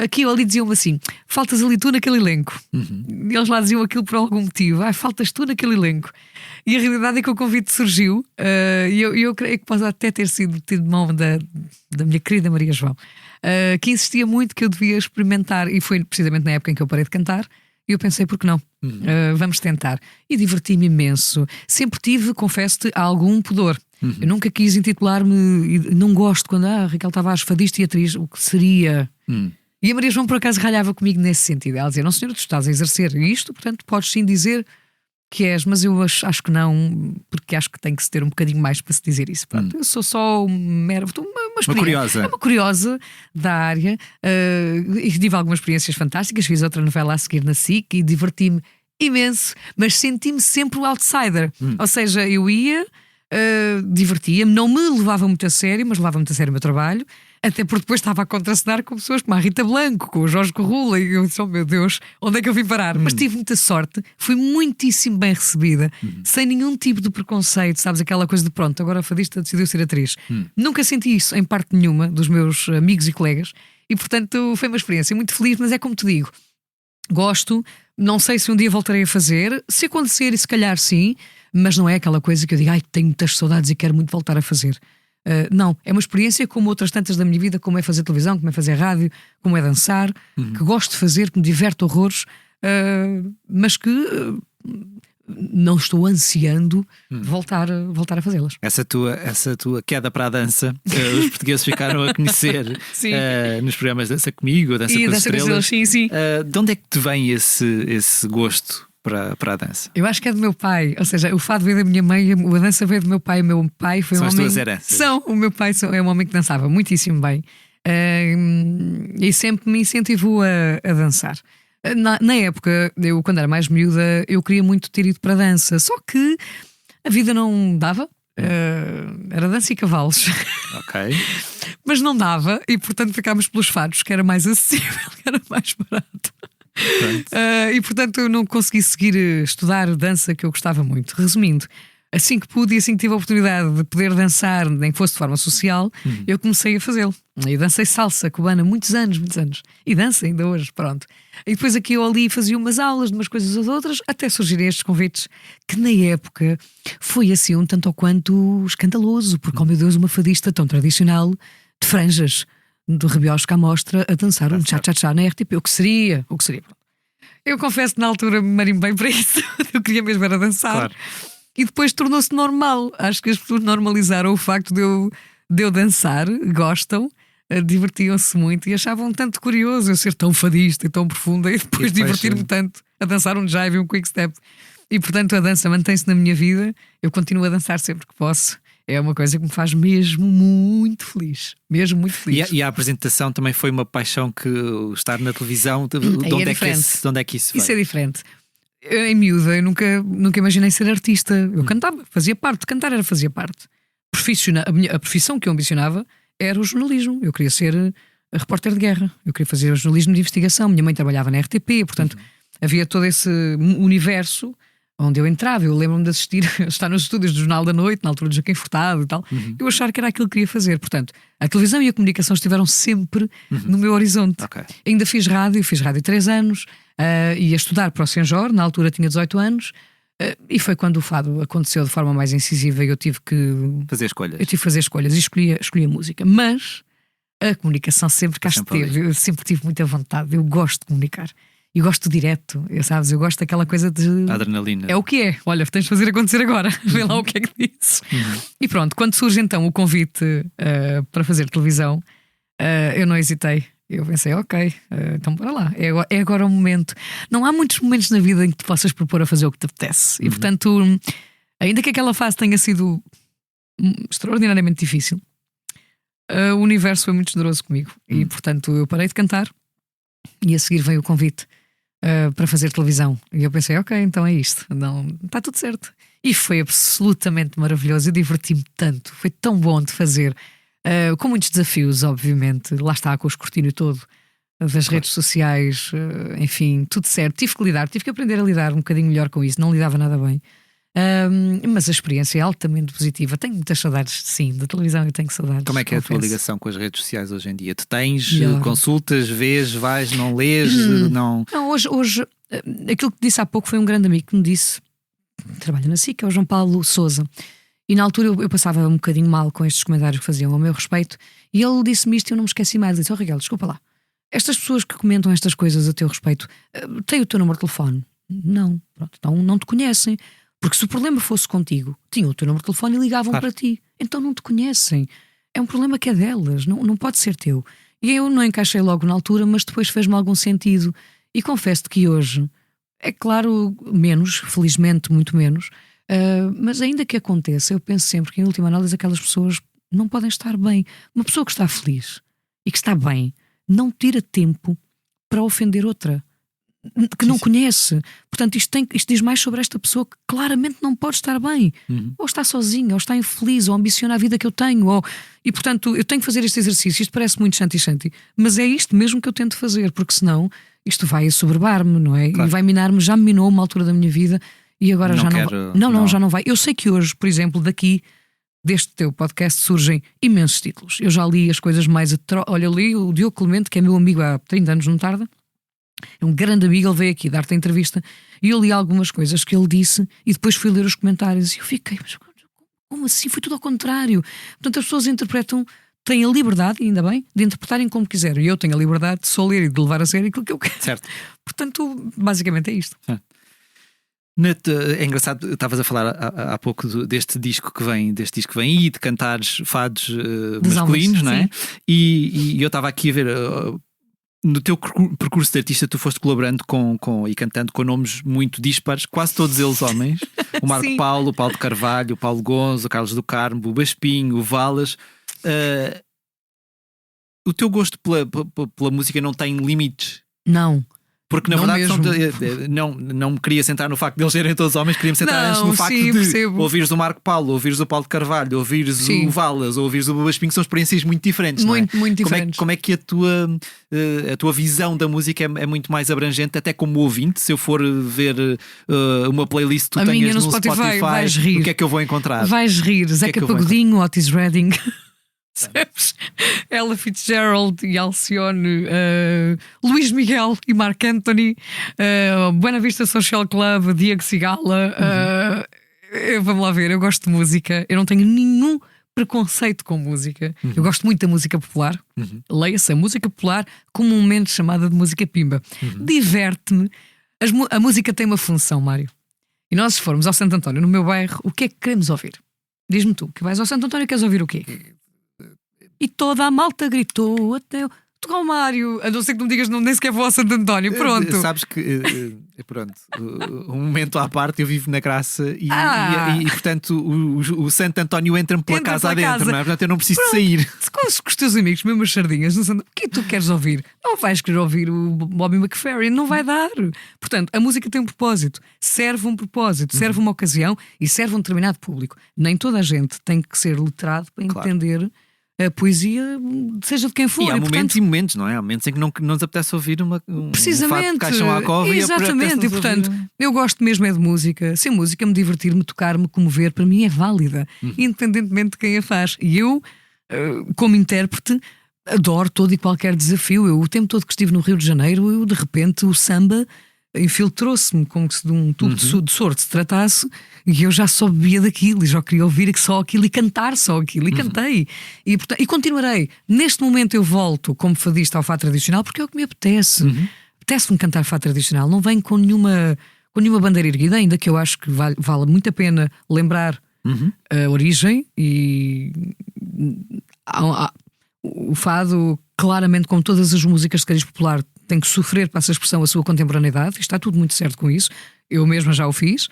S2: aquilo ali diziam-me assim: faltas ali tu naquele elenco. E eles lá diziam aquilo por algum motivo: faltas tu naquele elenco. E a realidade é que o convite surgiu, e eu creio que pode até ter sido tido de mão da minha querida Maria João, que insistia muito que eu devia experimentar, e foi precisamente na época em que eu parei de cantar. E eu pensei, por que não? Vamos tentar. E diverti-me imenso. Sempre tive, confesso-te, algum pudor. Eu nunca quis intitular-me, não gosto quando Raquel Tavares, fadista e atriz, o que seria? E a Maria João por acaso ralhava comigo nesse sentido. Ela dizia: não senhora, tu estás a exercer isto, portanto podes sim dizer que és, mas eu acho que não, porque acho que tem que se ter um bocadinho mais para se dizer isso. Pronto, eu sou só uma curiosa. Uma curiosa da área, e tive algumas experiências fantásticas. Fiz outra novela a seguir na SIC e diverti-me imenso, mas senti-me sempre o outsider. Ou seja, eu ia, divertia-me, não me levava muito a sério, mas levava muito a sério o meu trabalho. Até porque depois estava a contracenar com pessoas como a Rita Blanco, com o Jorge Corrula, e eu disse: oh meu Deus, onde é que eu vim parar? Mas tive muita sorte, fui muitíssimo bem recebida, sem nenhum tipo de preconceito, sabes, aquela coisa de pronto, agora a fadista decidiu ser atriz. Nunca senti isso em parte nenhuma dos meus amigos e colegas, e portanto foi uma experiência muito feliz. Mas é como te digo, gosto, não sei se um dia voltarei a fazer, se acontecer, e se calhar sim, mas não é aquela coisa que eu digo: tenho muitas saudades e quero muito voltar a fazer. Não, é uma experiência como outras tantas da minha vida, como é fazer televisão, como é fazer rádio, como é dançar, que gosto de fazer, que me diverte horrores, mas que não estou ansiando voltar a fazê-las.
S1: Essa tua queda para a dança, os portugueses ficaram a conhecer nos programas Dança Comigo, Dança com as Estrelas.
S2: Sim.
S1: De onde é que te vem esse gosto para a dança?
S2: Eu acho que é do meu pai, ou seja, o fado veio da minha mãe, a dança veio do meu pai. O meu pai foi
S1: São
S2: um
S1: as
S2: homem.
S1: tuas heranças.
S2: O meu pai é um homem que dançava muitíssimo bem, e sempre me incentivou a dançar. Na época, eu quando era mais miúda, eu queria muito ter ido para a dança, só que a vida não dava. Era dança e cavalos.
S1: Ok.
S2: Mas não dava, e portanto ficámos pelos fados, que era mais acessível, que era mais barato. E portanto eu não consegui seguir estudar dança, que eu gostava muito. Resumindo, assim que pude e assim que tive a oportunidade de poder dançar, nem que fosse de forma social, eu comecei a fazê-lo. E dancei salsa cubana muitos anos. E danço ainda hoje, pronto. E depois aqui ou ali fazia umas aulas de umas coisas ou de outras, até surgirem estes convites, que na época foi assim um tanto ou quanto escandaloso, porque, oh meu Deus, uma fadista tão tradicional, de franjas, do Rabiosca à mostra, a dançar um cha-cha-cha na RTP. O que seria? Eu confesso que na altura me marimbei para isso. Eu queria mesmo era dançar.
S1: Claro.
S2: E depois tornou-se normal. Acho que as pessoas normalizaram o facto de eu dançar, gostam, divertiam-se muito e achavam tanto curioso eu ser tão fadista e tão profunda, e depois divertir-me tanto a dançar um jive e um quick step. E portanto a dança mantém-se na minha vida. Eu continuo a dançar sempre que posso. É uma coisa que me faz mesmo muito feliz. Mesmo muito feliz.
S1: E a apresentação também foi uma paixão que estar na televisão, de onde é que isso veio?
S2: Isso é diferente. Eu, em miúda, eu nunca imaginei ser artista. Eu cantava, fazia parte. Cantar fazia parte. A profissão que eu ambicionava era o jornalismo. Eu queria ser repórter de guerra. Eu queria fazer jornalismo de investigação. Minha mãe trabalhava na RTP, portanto havia todo esse universo onde eu entrava. Eu lembro-me de estar nos estúdios do Jornal da Noite, na altura de Joaquim Furtado e tal. Eu achar que era aquilo que queria fazer. Portanto, a televisão e a comunicação estiveram sempre no meu horizonte.
S1: Okay.
S2: Ainda fiz rádio 3 anos, ia estudar para o Senjor, na altura tinha 18 anos, e foi quando o fado aconteceu de forma mais incisiva e eu tive que
S1: fazer escolhas.
S2: Eu tive que fazer escolhas e escolhi a música. Mas a comunicação sempre cá esteve. Eu sempre tive muita vontade. Eu gosto de comunicar. E gosto direto, sabes? Eu gosto daquela coisa de
S1: adrenalina.
S2: É o que é. Olha, tens de fazer acontecer agora. Vê lá o que é que disse. E pronto, quando surge então o convite para fazer televisão, eu não hesitei. Eu pensei, ok, então bora lá. É agora o momento. Não há muitos momentos na vida em que te possas propor a fazer o que te apetece. E portanto, ainda que aquela fase tenha sido extraordinariamente difícil, o universo foi muito generoso comigo. E portanto, eu parei de cantar e a seguir veio o convite para fazer televisão. E eu pensei, ok, então é isto. Não, está tudo certo. E foi absolutamente maravilhoso. Eu diverti-me tanto. Foi tão bom de fazer. Com muitos desafios, obviamente. Lá está, com o escrutínio todo das redes sociais. Enfim, tudo certo. Tive que aprender a lidar um bocadinho melhor com isso. Não lidava nada bem. Mas a experiência é altamente positiva. Tenho muitas saudades, sim, da televisão. Eu tenho saudades.
S1: Como é que é a tua ligação com as redes sociais hoje em dia? Tu tens consultas, vês, vais, não lês? Não,
S2: hoje aquilo que disse há pouco foi um grande amigo que me disse, trabalha na SIC, é o João Paulo Sousa. E na altura eu passava um bocadinho mal com estes comentários que faziam ao meu respeito. E ele disse-me isto e eu não me esqueci mais. Ele disse, Raquel, desculpa lá, estas pessoas que comentam estas coisas a teu respeito têm o teu número de telefone? Não, pronto, então não te conhecem. Porque se o problema fosse contigo, tinham o teu número de telefone e ligavam para ti. Então não te conhecem. É um problema que é delas, não pode ser teu. E eu não encaixei logo na altura, mas depois fez-me algum sentido. E confesso-te que hoje, é claro, menos, felizmente muito menos, mas ainda que aconteça, eu penso sempre que em última análise aquelas pessoas não podem estar bem. Uma pessoa que está feliz e que está bem não tira tempo para ofender outra que não conhece. Portanto, isto diz mais sobre esta pessoa que claramente não pode estar bem. Ou está sozinha, ou está infeliz, ou ambiciona a vida que eu tenho, e portanto eu tenho que fazer este exercício. Isto parece muito shanti, mas é isto mesmo que eu tento fazer, porque senão isto vai assoberbar-me, não é? Claro. E vai minar-me. Já me minou uma altura da minha vida e agora já não, já não vai. Eu sei que hoje, por exemplo, daqui deste teu podcast surgem imensos títulos. Eu já li as coisas mais olha, eu li o Diogo Clemente, que é meu amigo há 30 anos, não tarda. É um grande amigo, ele veio aqui dar-te a entrevista e eu li algumas coisas que ele disse e depois fui ler os comentários e eu fiquei, mas como assim? Foi tudo ao contrário. Portanto, as pessoas interpretam, têm a liberdade, ainda bem, de interpretarem como quiserem. E eu tenho a liberdade de só ler e de levar a sério aquilo que eu quero.
S1: Certo.
S2: Portanto, basicamente é isto.
S1: É engraçado, estavas a falar há pouco deste disco que vem e de cantares fados masculinos, não é? E eu estava aqui a ver. No teu percurso de artista, tu foste colaborando e cantando com nomes muito dispares, quase todos eles homens. O Marco Paulo, o Paulo de Carvalho, o Paulo Gonzo, o Carlos do Carmo, o Baspinho, o Valas. O teu gosto pela música não tem limites?
S2: Não.
S1: Porque na verdade não me queria sentar no facto de eles serem todos homens, queria-me sentar antes no facto de ouvires o Marco Paulo, ouvires o Paulo de Carvalho, ouvires o Valas, ouvires o Baspinho, são experiências muito diferentes.
S2: Muito,
S1: não é?
S2: Muito diferentes.
S1: Como é que a tua visão da música é muito mais abrangente, até como ouvinte? Se eu for ver uma playlist que tu tenhas no Spotify,
S2: vais rir.
S1: O que é que eu vou encontrar?
S2: Vais rir. Zeca Pagodinho, Otis Redding. Ella Fitzgerald e Alcione, Luís Miguel e Marc Anthony, Buena Vista Social Club, Diego Cigala. Vamos lá ver, eu gosto de música, eu não tenho nenhum preconceito com música. Eu gosto muito da música popular. Leia-se a música popular comumente chamada de música pimba. Diverte-me. A música tem uma função, Mário. E nós, se formos ao Santo António, no meu bairro, o que é que queremos ouvir? Diz-me tu, que vais ao Santo António, queres ouvir o quê? E toda a malta gritou até tocar o Mário, a não ser que não me digas, não, nem sequer vou ao Santo António. Pronto.
S1: Sabes que, pronto, um momento à parte, eu vivo na Graça e portanto, o Santo António entra-me pela casa adentro, não é? Portanto, eu não preciso de sair.
S2: Com os teus amigos, mesmo as sardinhas, não o que tu queres ouvir? Não vais querer ouvir o Bobby McFerrin, não vai dar. Portanto, a música tem um propósito, serve um propósito, serve uma ocasião e serve um determinado público. Nem toda a gente tem que ser literado para entender a poesia, seja de quem for.
S1: E há momentos e momentos, não é? Há momentos em que não nos apetece ouvir um fato de caixão à cova.
S2: Exatamente, e portanto, eu gosto mesmo é de música. Se a música me divertir, me tocar, me comover, para mim é válida, independentemente de quem a faz. E eu, como intérprete, adoro todo e qualquer desafio. Eu, o tempo todo que estive no Rio de Janeiro, eu de repente o samba infiltrou-se-me como se de um tubo de soro se tratasse, e eu já só bebia daquilo e já queria ouvir só aquilo e cantar só aquilo, e cantei e continuarei. Neste momento eu volto como fadista ao fado tradicional porque é o que me apetece. Apetece-me cantar fado tradicional, não venho com nenhuma bandeira erguida, ainda que eu acho que vale muito a pena lembrar a origem. E o fado, claramente, como todas as músicas de cariz popular, tem que sofrer, passa a expressão, a sua contemporaneidade, e está tudo muito certo com isso. Eu mesma já o fiz,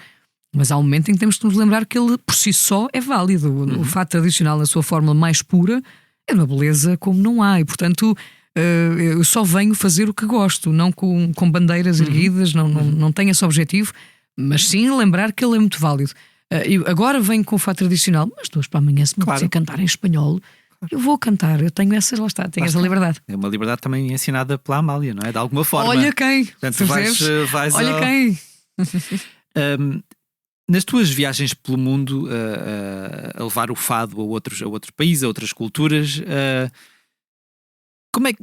S2: mas há um momento em que temos que nos lembrar que ele por si só é válido. O fado tradicional, na sua forma mais pura, é uma beleza como não há, e portanto eu só venho fazer o que gosto, não com bandeiras erguidas, não tenho esse objetivo, mas sim lembrar que ele é muito válido. Agora venho com o fado tradicional, mas depois para amanhã, se me apetecer cantar em espanhol, eu vou cantar, eu tenho essa, lá está, tenho essa liberdade.
S1: É uma liberdade também ensinada pela Amália, não é? De alguma forma.
S2: Olha quem!
S1: Portanto, vais
S2: olha quem!
S1: Nas tuas viagens pelo mundo, a levar o fado a outros países, a outras culturas, como é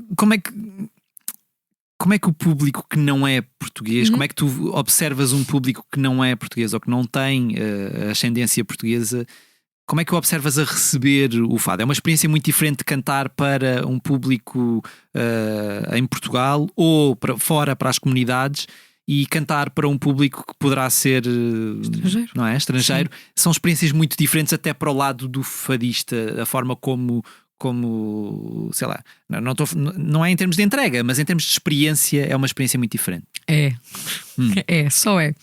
S1: que o público que não é português, como é que tu observas um público que não é português ou que não tem ascendência portuguesa? Como é que observas a receber o fado? É uma experiência muito diferente de cantar para um público em Portugal ou fora, para as comunidades, e cantar para um público que poderá ser
S2: estrangeiro.
S1: Não é? Estrangeiro. Sim. São experiências muito diferentes até para o lado do fadista, a forma como sei lá, não é em termos de entrega, mas em termos de experiência é uma experiência muito diferente.
S2: Só é.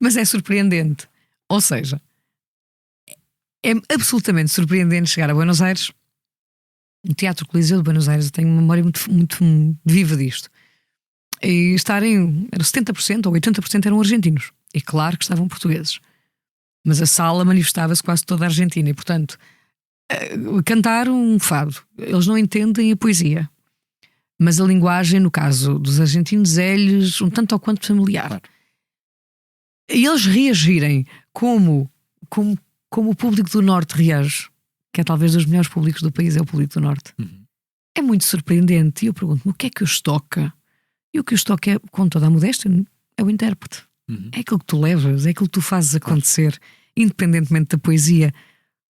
S2: Mas é surpreendente. Ou seja, é absolutamente surpreendente chegar a Buenos Aires, no Teatro Coliseu de Buenos Aires. Eu tenho uma memória muito, muito viva disto. E estarem, era 70% ou 80% eram argentinos. E claro que estavam portugueses. Mas a sala manifestava-se quase toda a Argentina. E portanto, cantar um fado, eles não entendem a poesia. Mas a linguagem, no caso dos argentinos, é-lhes um tanto ou quanto familiar. Claro. E eles reagirem como o público do Norte reage, que é talvez dos melhores públicos do país, é o público do Norte. É muito surpreendente. E eu pergunto-me, o que é que os toca? E o que os toca é, com toda a modéstia, é o intérprete. É aquilo que tu levas, é aquilo que tu fazes acontecer, independentemente da poesia.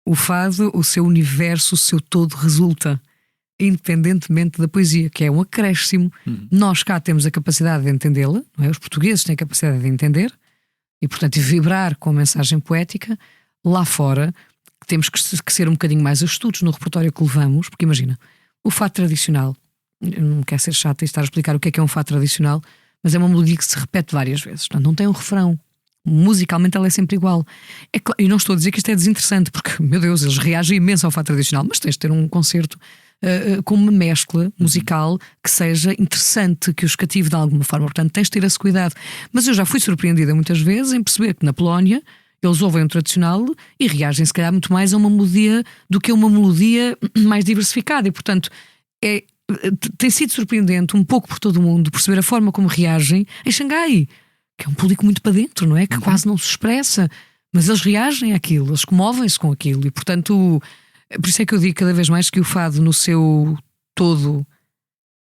S2: O fado, o seu universo, o seu todo resulta, independentemente da poesia, que é um acréscimo. Nós cá temos a capacidade de entendê-la, não é? Os portugueses têm a capacidade de entender e, portanto, vibrar com a mensagem poética. Lá fora temos que ser um bocadinho mais astutos no repertório que levamos, porque imagina, o fado tradicional, eu não quero ser chata e estar a explicar o que é um fado tradicional, mas é uma melodia que se repete várias vezes, não tem um refrão. Musicalmente ela é sempre igual. E não estou a dizer que isto é desinteressante, porque, meu Deus, eles reagem imenso ao fado tradicional, mas tens de ter um concerto com uma mescla musical que seja interessante, que os cative de alguma forma. Portanto, tens de ter esse cuidado. Mas eu já fui surpreendida muitas vezes em perceber que na Polónia eles ouvem um tradicional e reagem se calhar muito mais a uma melodia do que a uma melodia mais diversificada. E portanto tem sido surpreendente um pouco por todo o mundo perceber a forma como reagem em Xangai, que é um público muito para dentro, não é? Que quase não se expressa, mas eles reagem àquilo, eles comovem-se com aquilo. E portanto, por isso é que eu digo cada vez mais que o fado no seu todo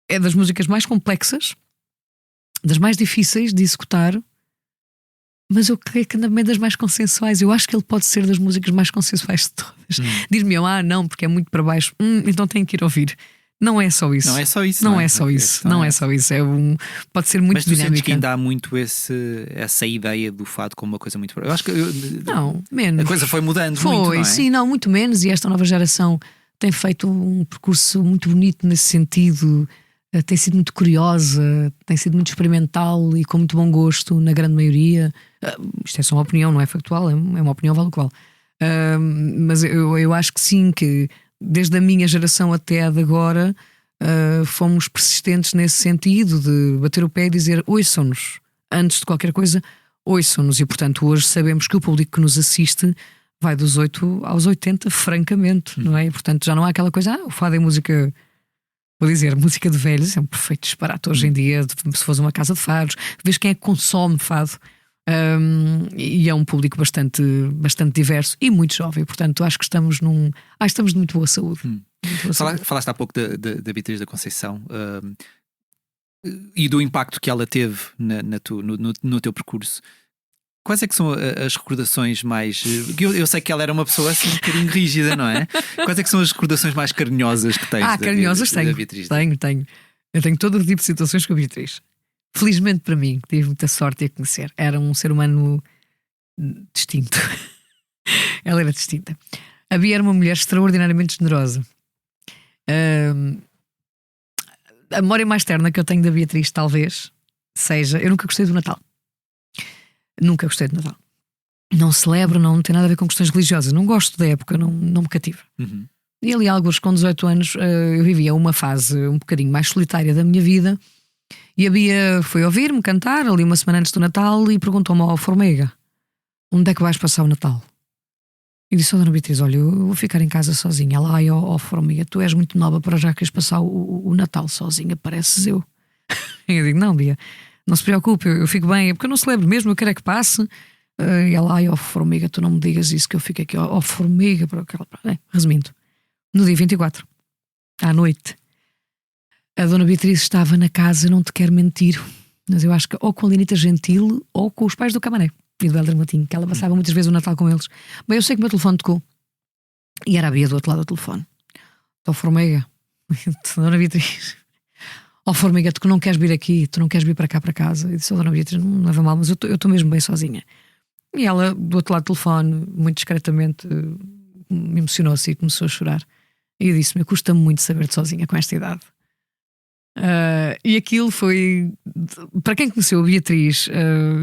S2: é das músicas mais complexas, das mais difíceis de executar, mas eu creio que também das mais consensuais. Eu acho que ele pode ser das músicas mais consensuais de todas. Diz-me, não, porque é muito para baixo, então tenho que ir ouvir. Não é só isso.
S1: Não é só isso.
S2: Não é só isso. Não é só isso. Pode ser muito dinâmica. Mas tu
S1: sentes que ainda há muito essa ideia do fado como uma coisa muito... Eu acho que...
S2: Não, menos.
S1: A coisa foi mudando muito, não é?
S2: Sim, não, muito menos. E esta nova geração tem feito um percurso muito bonito nesse sentido. Tem sido muito curiosa, tem sido muito experimental e com muito bom gosto, na grande maioria. Isto é só uma opinião, não é factual, é uma opinião vale o qual. Mas eu acho que sim, que desde a minha geração até a de agora fomos persistentes nesse sentido de bater o pé e dizer ouçam-nos, antes de qualquer coisa, ouçam-nos. E portanto hoje sabemos que o público que nos assiste vai dos 8 aos 80, francamente, não é? E portanto já não há aquela coisa, o fado é música... Vou dizer, música de velhos é um perfeito disparate hoje em dia. Se fores uma casa de fados, vês quem é que consome fado. E é um público bastante diverso e muito jovem. Portanto, acho que estamos estamos de muito boa saúde. Muito boa saúde.
S1: Falaste há pouco da Beatriz da Conceição e do impacto que ela teve no teu percurso. Quais é que são as recordações mais... Eu sei que ela era uma pessoa assim um bocadinho rígida, não é? Quais é que são as recordações mais carinhosas que tens
S2: carinhosas
S1: da Beatriz?
S2: Tenho. Eu tenho todo o tipo de situações com a Beatriz. Felizmente para mim, que tive muita sorte de a conhecer. Era um ser humano distinto. Ela era distinta. A Bia era uma mulher extraordinariamente generosa. A memória mais terna que eu tenho da Beatriz talvez seja... Eu nunca gostei do Natal. Nunca gostei de Natal. Não celebro, não tem nada a ver com questões religiosas. Não gosto da época, não me cativa. E ali, alguns com 18 anos, eu vivia uma fase um bocadinho mais solitária da minha vida. E a Bia foi ouvir-me cantar ali uma semana antes do Natal e perguntou-me ao Formega: onde é que vais passar o Natal? E disse: Dona Beatriz, olha, eu vou ficar em casa sozinha. Ela: ai, Formiga, tu és muito nova para já queres passar o Natal sozinha, pareces eu. E eu digo: não, Bia, não se preocupe, eu fico bem, é porque eu não celebro mesmo, eu quero é que passe. E ela: ai, Formiga, tu não me digas isso, que eu fico aqui, Formiga, resumindo, no dia 24, à noite, a Dona Beatriz estava na casa, não te quero mentir, mas eu acho que ou com a Linita Gentil ou com os pais do Camané e do Helder Matinho, que ela passava muitas vezes o Natal com eles. Bem, eu sei que o meu telefone tocou e era a Bia do outro lado do telefone. Então, Formiga, Dona Beatriz, Formiga, tu não queres vir aqui, tu não queres vir para cá para casa? E disse: Dona Beatriz, não leva mal, mas eu estou mesmo bem sozinha. E ela, do outro lado do telefone, muito discretamente, me emocionou-se e começou a chorar. E eu disse-me: custa-me muito saber-te sozinha com esta idade. E aquilo foi, para quem conheceu a Beatriz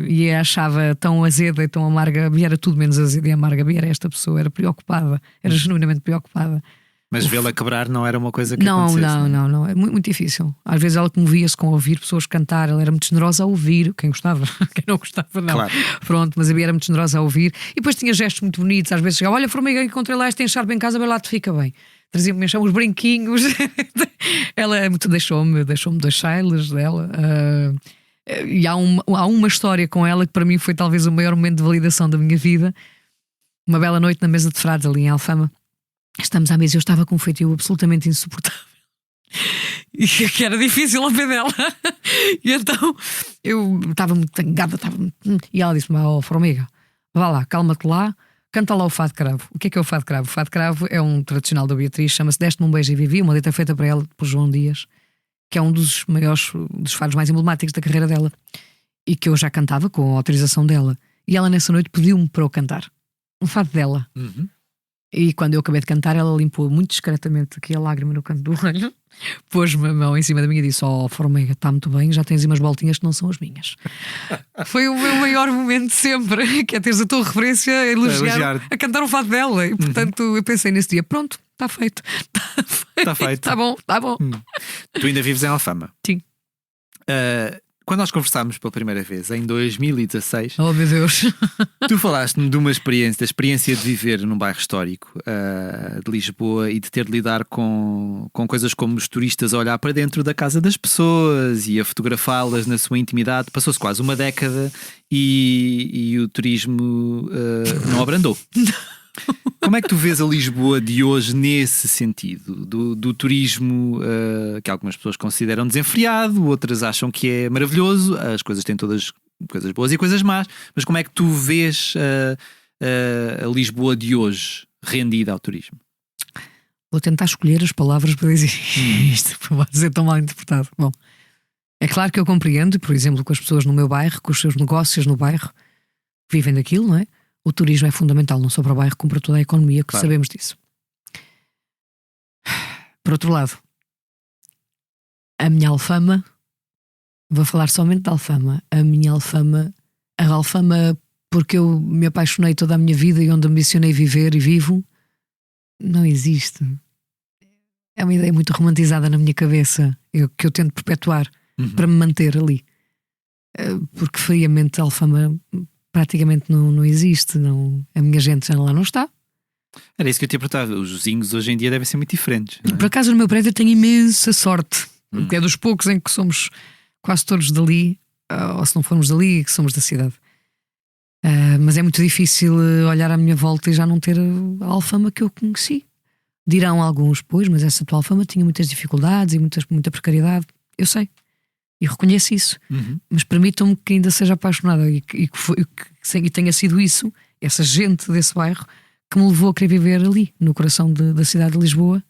S2: e a achava tão azeda e tão amarga, a Bia era tudo menos azeda e amarga. A Bia era esta pessoa, era preocupada, era genuinamente preocupada.
S1: Mas vê-la quebrar não era uma coisa que
S2: não,
S1: acontecesse?
S2: Não, é muito, muito difícil. Às vezes ela comovia-se com ouvir pessoas cantar. Ela era muito generosa a ouvir, quem gostava, quem não gostava não.
S1: Claro.
S2: Pronto, mas a Bia era muito generosa a ouvir. E depois tinha gestos muito bonitos. Às vezes chegava: olha, Formiga, encontrei lá este encharpe em casa, vai lá, te fica bem. Trazia-me uns brinquinhos. Ela deixou-me 2 shiles dela. E há uma história com ela que para mim foi talvez o maior momento de validação da minha vida. Uma bela noite na mesa de frades ali em Alfama. Estamos à mesa e eu estava com um feitio absolutamente insuportável. E que era difícil ao pé dela. E então eu estava muito tangada. E ela disse-me: Formiga, vá lá, calma-te lá, canta lá o Fado Cravo. O que é o Fado Cravo? O Fado Cravo é um tradicional da Beatriz, chama-se Deste-me um Beijo e Vivi, uma letra feita para ela por João Dias, que é um dos maiores, dos fados mais emblemáticos da carreira dela, e que eu já cantava com a autorização dela. E ela nessa noite pediu-me para eu cantar um fado dela. E quando eu acabei de cantar, ela limpou muito discretamente aqui a lágrima no canto do olho, pôs-me a mão em cima da minha e disse: Formiga, está muito bem, já tens umas voltinhas que não são as minhas. Foi o meu maior momento sempre, que é teres a tua referência a elogiar, a cantar o fado dela. E portanto eu pensei nesse dia: pronto, está feito.
S1: Está feito.
S2: Está bom.
S1: Tu ainda vives em Alfama?
S2: Sim.
S1: Quando nós conversámos pela primeira vez, em 2016,
S2: oh meu Deus,
S1: tu falaste-me de uma experiência, da experiência de viver num bairro histórico de Lisboa e de ter de lidar com coisas como os turistas a olhar para dentro da casa das pessoas e a fotografá-las na sua intimidade. Passou-se quase uma década e o turismo não abrandou. Como é que tu vês a Lisboa de hoje nesse sentido? Do turismo que algumas pessoas consideram desenfreado, outras acham que é maravilhoso. As coisas têm todas coisas boas e coisas más. Mas como é que tu vês a Lisboa de hoje rendida ao turismo?
S2: Vou tentar escolher as palavras para dizer isto, para não ser tão mal interpretado. Bom, é claro que eu compreendo, por exemplo, com as pessoas no meu bairro, com os seus negócios no bairro, vivem daquilo, não é? O turismo é fundamental, não só para o bairro, como para toda a economia, que claro. Sabemos disso. Por outro lado, a minha Alfama, vou falar somente da Alfama, a Alfama porque eu me apaixonei toda a minha vida e onde ambicionei viver e vivo, não existe. É uma ideia muito romantizada na minha cabeça, que eu tento perpetuar para me manter ali. Porque friamente a Alfama praticamente não existe. Não, a minha gente já lá não está.
S1: Era isso que eu te ia perguntar. Os vizinhos hoje em dia devem ser muito diferentes, não é?
S2: Por acaso no meu prédio eu tenho imensa sorte, porque é dos poucos em que somos quase todos dali, ou se não formos dali, que somos da cidade. Mas é muito difícil olhar à minha volta e já não ter a Alfama que eu conheci. Dirão alguns, pois, mas essa tua Alfama tinha muitas dificuldades e muita precariedade. Eu sei, e reconheço isso. Mas permitam-me que ainda seja apaixonada e que tenha sido isso, essa gente desse bairro, que me levou a querer viver ali, no coração da cidade de Lisboa,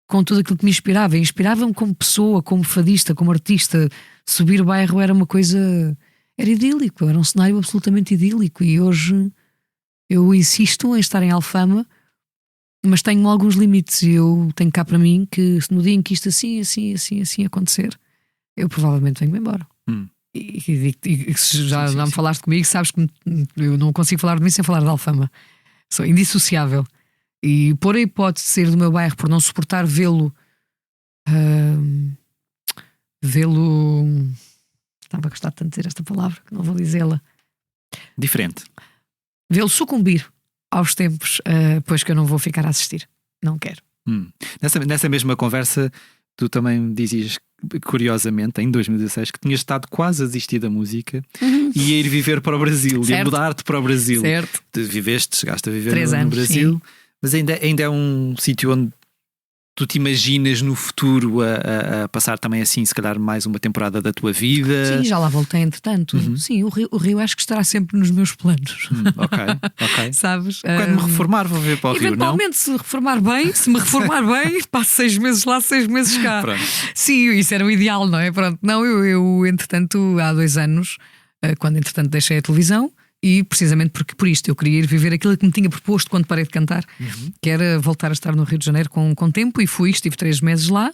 S2: com tudo aquilo que me inspirava. E inspirava-me como pessoa, como fadista, como artista. Subir o bairro era uma coisa... Era idílico, era um cenário absolutamente idílico. E hoje eu insisto em estar em Alfama, mas tenho alguns limites. E eu tenho cá para mim que no dia em que isto assim acontecer, eu provavelmente venho-me embora. E se já não me falaste comigo, sabes que eu não consigo falar de mim sem falar de Alfama. Sou indissociável. E por a hipótese de sair do meu bairro, por não suportar vê-lo estava a gostar tanto de dizer esta palavra que não vou dizê-la.
S1: Diferente.
S2: Vê-lo sucumbir aos tempos, pois que eu não vou ficar a assistir. Não quero.
S1: Nessa mesma conversa, tu também me dizias, curiosamente, em 2016, que tinhas estado quase a desistir da música e a ir viver para o Brasil, e a mudar-te para o Brasil.
S2: Certo.
S1: Chegaste a viver
S2: 3
S1: no
S2: anos,
S1: Brasil,
S2: sim.
S1: Mas ainda é um sítio onde tu te imaginas no futuro a passar também assim, se calhar mais uma temporada da tua vida.
S2: Sim, já lá voltei entretanto. Sim, o Rio acho que estará sempre nos meus planos.
S1: Ok.
S2: Sabes?
S1: Quando me reformar vou ver para o Rio, não?
S2: Eventualmente, se me reformar bem, passo 6 meses lá, 6 meses cá.
S1: Pronto.
S2: Sim, isso era o ideal, não é? Pronto. Não, eu entretanto, há 2 anos, quando entretanto deixei a televisão, e precisamente porque por isto eu queria ir viver aquilo que me tinha proposto quando parei de cantar, que era voltar a estar no Rio de Janeiro com tempo, e fui, estive 3 meses lá,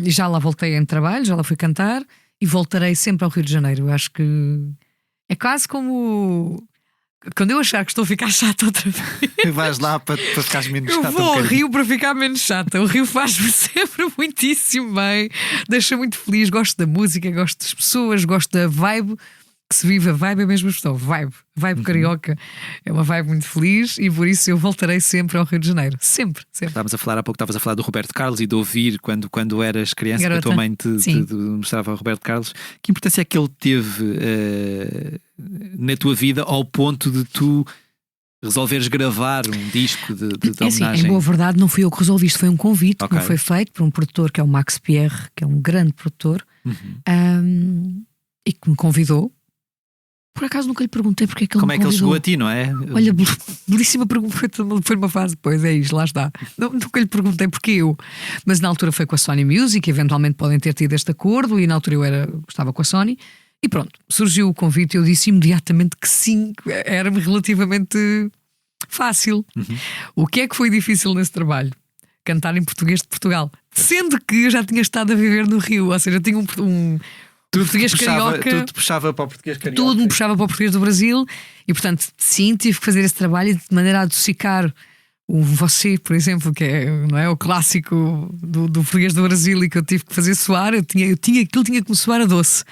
S2: e já lá voltei em trabalho, já lá fui cantar e voltarei sempre ao Rio de Janeiro. Eu acho que é quase como quando eu achar que estou a ficar chata outra vez.
S1: Vais lá para ficares menos chata.
S2: Eu vou ao Rio para ficar menos chata. O Rio faz-me sempre muitíssimo bem, deixa muito feliz, gosto da música, gosto das pessoas, gosto da vibe. Que se vive a vibe, é mesmo expressão, vibe carioca, é uma vibe muito feliz, e por isso eu voltarei sempre ao Rio de Janeiro, sempre.
S1: Há pouco estavas a falar do Roberto Carlos e de ouvir quando eras criança,
S2: Garota.
S1: que a tua mãe te mostrava o Roberto Carlos. Que importância é que ele teve na tua vida ao ponto de tu resolveres gravar um disco de homenagem?
S2: Assim, em boa verdade, não fui eu que resolvi isto, foi um convite que me foi feito por um produtor que é o Max Pierre, que é um grande produtor, e que me convidou. Por acaso nunca lhe perguntei porque é que ele
S1: Como
S2: me
S1: é que ele
S2: convidou.
S1: chegou a ti, não é?
S2: Olha, belíssima pergunta. Foi uma fase depois, é isto, lá está. Nunca lhe perguntei porque eu. Mas na altura foi com a Sony Music, eventualmente podem ter tido este acordo, e na altura eu estava com a Sony. E pronto, surgiu o convite, eu disse imediatamente que sim, era-me relativamente fácil. O que é que foi difícil nesse trabalho? Cantar em português de Portugal. Sendo que eu já tinha estado a viver no Rio, ou seja, eu tinha
S1: Tudo
S2: português carioca,
S1: tudo te puxava para o português carioca.
S2: tudo me puxava para o português do Brasil, e portanto, sim, tive que fazer esse trabalho de maneira a adocicar o você, por exemplo, que não é o clássico do português do Brasil, e que eu tive que fazer soar. Aquilo tinha que me soar a doce.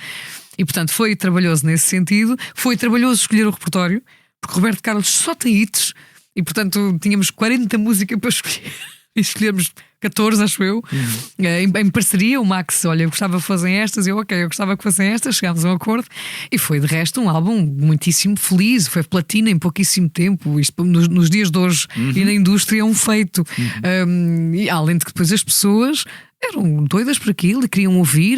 S2: E portanto, foi trabalhoso nesse sentido. Foi trabalhoso escolher o repertório, porque Roberto Carlos só tem hits, e portanto, tínhamos 40 músicas para escolher. E escolhemos 14, acho eu, em parceria. O Max, olha, eu gostava que fossem estas, eu gostava que fossem estas, chegámos a um acordo, e foi de resto um álbum muitíssimo feliz, foi platina em pouquíssimo tempo. Isto nos dias de hoje e na indústria é um feito. E além de que depois as pessoas eram doidas por aquilo e queriam ouvir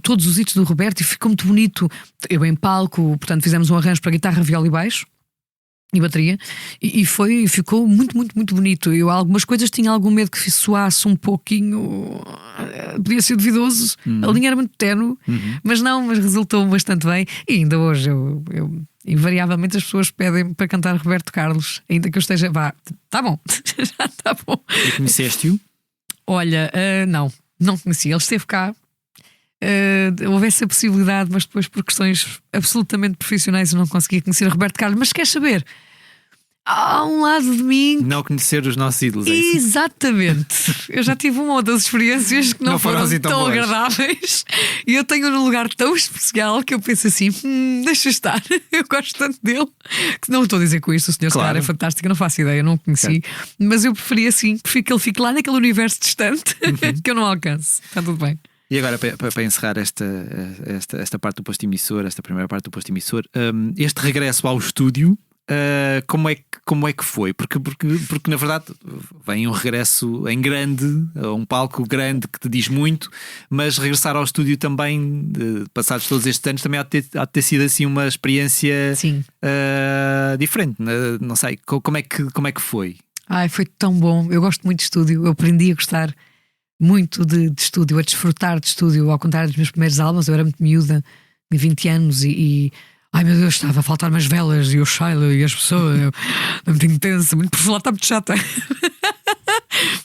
S2: todos os hits do Roberto, e ficou muito bonito. Eu em palco, portanto, fizemos um arranjo para guitarra, viola e baixo e bateria, e ficou muito, muito, muito bonito. Eu algumas coisas tinha algum medo que soasse um pouquinho, podia ser duvidoso, a linha era muito ténue, mas resultou bastante bem. E ainda hoje invariavelmente as pessoas pedem para cantar Roberto Carlos, ainda que eu esteja, tá bom, já está bom.
S1: E conheceste-o?
S2: Olha, não conhecia, ele esteve cá. Houve essa possibilidade, mas depois por questões absolutamente profissionais eu não consegui conhecer Roberto Carlos. Mas queres saber? Há um lado de mim.
S1: Não conhecer os nossos ídolos, é isso?
S2: Exatamente. Eu já tive uma ou duas experiências que não foram
S1: assim
S2: tão agradáveis. E eu tenho um lugar tão especial que eu penso assim: deixa estar, eu gosto tanto dele. Que não estou a dizer com isto, o senhor
S1: Claro.
S2: Secar é fantástico, eu não faço ideia, eu não o conheci. Mas eu preferia assim, prefiro que ele fique lá naquele universo distante que eu não alcanço. Está tudo bem.
S1: E agora, para encerrar esta parte do posto emissor, esta primeira parte do posto emissor, este regresso ao estúdio, como é que foi? Porque na verdade vem um regresso em grande, a um palco grande que te diz muito, mas regressar ao estúdio também, passados todos estes anos, também há de ter sido assim uma experiência diferente. Não sei, como é que foi?
S2: Foi tão bom, eu gosto muito de estúdio, eu aprendi a gostar muito de estúdio, a desfrutar de estúdio, ao contrário dos meus primeiros álbuns. Eu era muito miúda, tinha 20 anos e ai meu Deus, estava a faltar umas velas e o Sheila e as pessoas, muito intensa, muito por falar, está muito chata.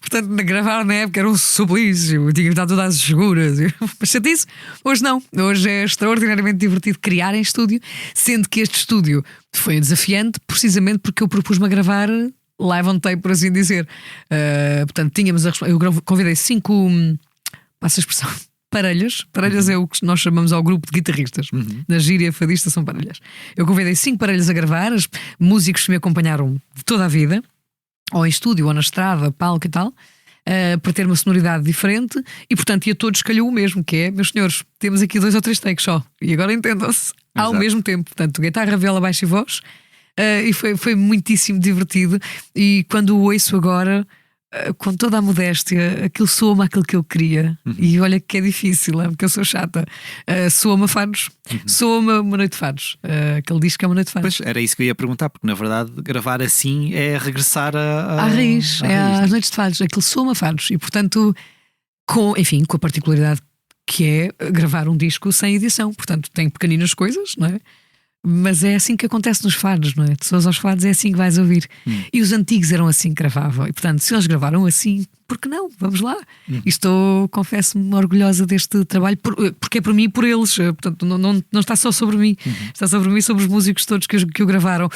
S2: Portanto, gravar na época era um suplício, eu tinha que estar todas as seguras. Mas chatice, hoje não. Hoje é extraordinariamente divertido criar em estúdio, sendo que este estúdio foi desafiante precisamente porque eu propus-me a gravar live on tape, por assim dizer. Portanto, eu convidei 5, passa a expressão, parelhas. Parelhas é o que nós chamamos ao grupo de guitarristas. Na gíria fadista são parelhas. Eu convidei 5 parelhas a gravar, músicos que me acompanharam de toda a vida, ou em estúdio, ou na estrada, palco e tal, para ter uma sonoridade diferente. E portanto, e a todos calhou o mesmo, que é: meus senhores, temos aqui 2 ou 3 takes só, e agora entendam-se ao mesmo tempo. Portanto, guitarra, viola, baixo e voz. E foi muitíssimo divertido. E quando o ouço agora, com toda a modéstia, aquilo soa-me aquilo que eu queria. E olha que é difícil, porque eu sou chata. Soa-me a fados, soa-me uma noite de fados. Aquele disco é uma noite de fados.
S1: Pois, era isso que eu ia perguntar, porque na verdade gravar assim é regressar à
S2: raiz, às noites de fados. Aquilo soa-me a fados. E portanto, com a particularidade que é gravar um disco sem edição. Portanto, tem pequeninas coisas, não é? Mas é assim que acontece nos fados, não é? De pessoas aos fados é assim que vais ouvir. E os antigos eram assim que gravavam. E portanto, se eles gravaram assim, por que não? Vamos lá. E estou, confesso-me, orgulhosa deste trabalho, porque é por mim e por eles. Portanto, não está só sobre mim. Está sobre mim e sobre os músicos todos que o gravaram.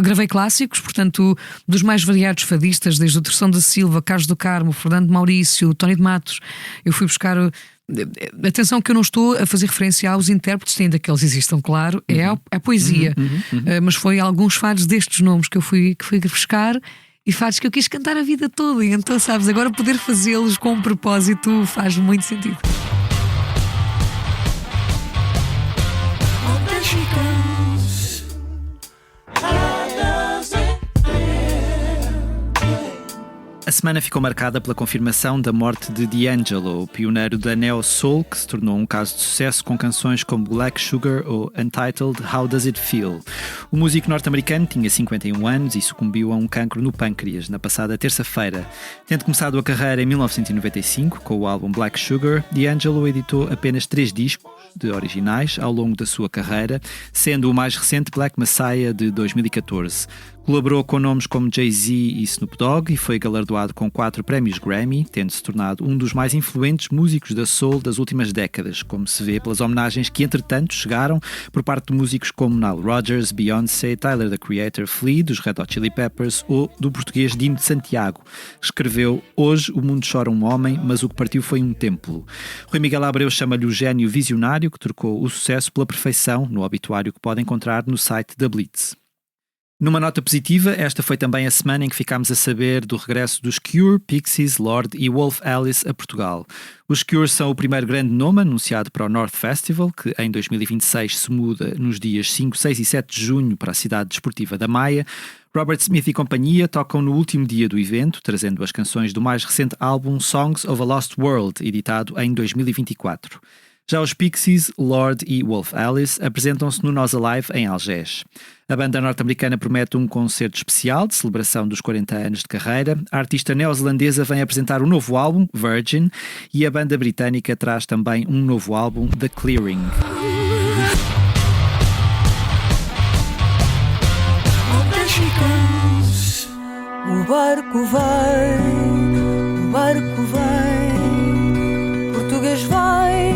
S2: Gravei clássicos, portanto, dos mais variados fadistas, desde o Terção da Silva, Carlos do Carmo, Fernando Maurício, Tony de Matos. Eu fui buscar... Atenção que eu não estou a fazer referência aos intérpretes, ainda que eles existam, claro, é a poesia. Mas foi alguns fados destes nomes que eu fui buscar, e fados que eu quis cantar a vida toda. E então, sabes, agora poder fazê-los com um propósito faz muito sentido.
S1: A semana ficou marcada pela confirmação da morte de D'Angelo, o pioneiro da Neo Soul, que se tornou um caso de sucesso com canções como Black Sugar ou Untitled How Does It Feel. O músico norte-americano tinha 51 anos e sucumbiu a um cancro no pâncreas na passada terça-feira. Tendo começado a carreira em 1995 com o álbum Black Sugar, D'Angelo editou apenas 3 discos de originais ao longo da sua carreira, sendo o mais recente Black Messiah de 2014. Colaborou com nomes como Jay-Z e Snoop Dogg e foi galardoado com 4 prémios Grammy, tendo-se tornado um dos mais influentes músicos da soul das últimas décadas, como se vê pelas homenagens que entretanto chegaram por parte de músicos como Nile Rodgers, Beyoncé, Tyler the Creator, Flea, dos Red Hot Chili Peppers, ou do português Dino de Santiago. Escreveu: hoje o mundo chora um homem, mas o que partiu foi um templo. Rui Miguel Abreu chama-lhe o gênio visionário que trocou o sucesso pela perfeição, no obituário que pode encontrar no site da Blitz. Numa nota positiva, esta foi também a semana em que ficámos a saber do regresso dos Cure, Pixies, Lorde e Wolf Alice a Portugal. Os Cure são o primeiro grande nome anunciado para o North Festival, que em 2026 se muda nos dias 5, 6 e 7 de junho para a cidade desportiva da Maia. Robert Smith e companhia tocam no último dia do evento, trazendo as canções do mais recente álbum Songs of a Lost World, editado em 2024. Já os Pixies, Lorde e Wolf Alice apresentam-se no Nós Alive em Algés. A banda norte-americana promete um concerto especial de celebração dos 40 anos de carreira. A artista neozelandesa vem apresentar um novo álbum, Virgin, e a banda britânica traz também um novo álbum, The Clearing.
S4: mexicanos. O barco vai, português vai.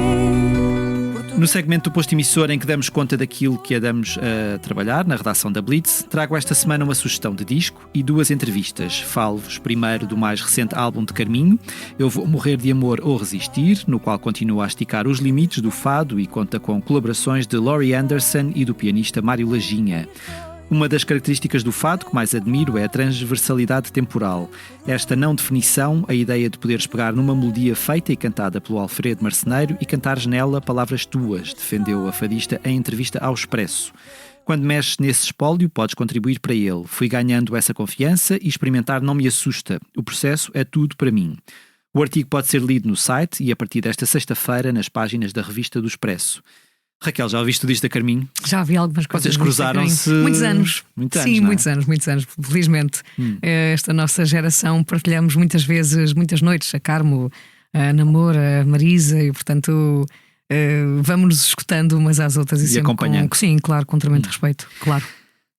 S1: No segmento do posto emissor em que damos conta daquilo que andamos a trabalhar na redação da Blitz, trago esta semana uma sugestão de disco e 2 entrevistas. Falo-vos primeiro do mais recente álbum de Carminho, Eu Vou Morrer de Amor ou Resistir, no qual continua a esticar os limites do fado e conta com colaborações de Laurie Anderson e do pianista Mário Lajinha. Uma das características do fado que mais admiro é a transversalidade temporal. Esta não definição, a ideia de poderes pegar numa melodia feita e cantada pelo Alfredo Marceneiro e cantares nela palavras tuas, defendeu a fadista em entrevista ao Expresso. Quando mexes nesse espólio, podes contribuir para ele. Fui ganhando essa confiança e experimentar não me assusta. O processo é tudo para mim. O artigo pode ser lido no site e a partir desta sexta-feira nas páginas da revista do Expresso. Raquel, já ouviste disto da Carminho?
S2: Já vi algumas coisas.
S1: Vocês cruzaram-se...
S2: Muitos anos.
S1: Sim,
S2: muitos anos. Felizmente, esta nossa geração partilhamos muitas vezes, muitas noites, a Carmo, a Namor, a Marisa, e portanto vamos-nos escutando umas às outras e sempre
S1: acompanhando.
S2: Sim, claro, com tremendo respeito, claro.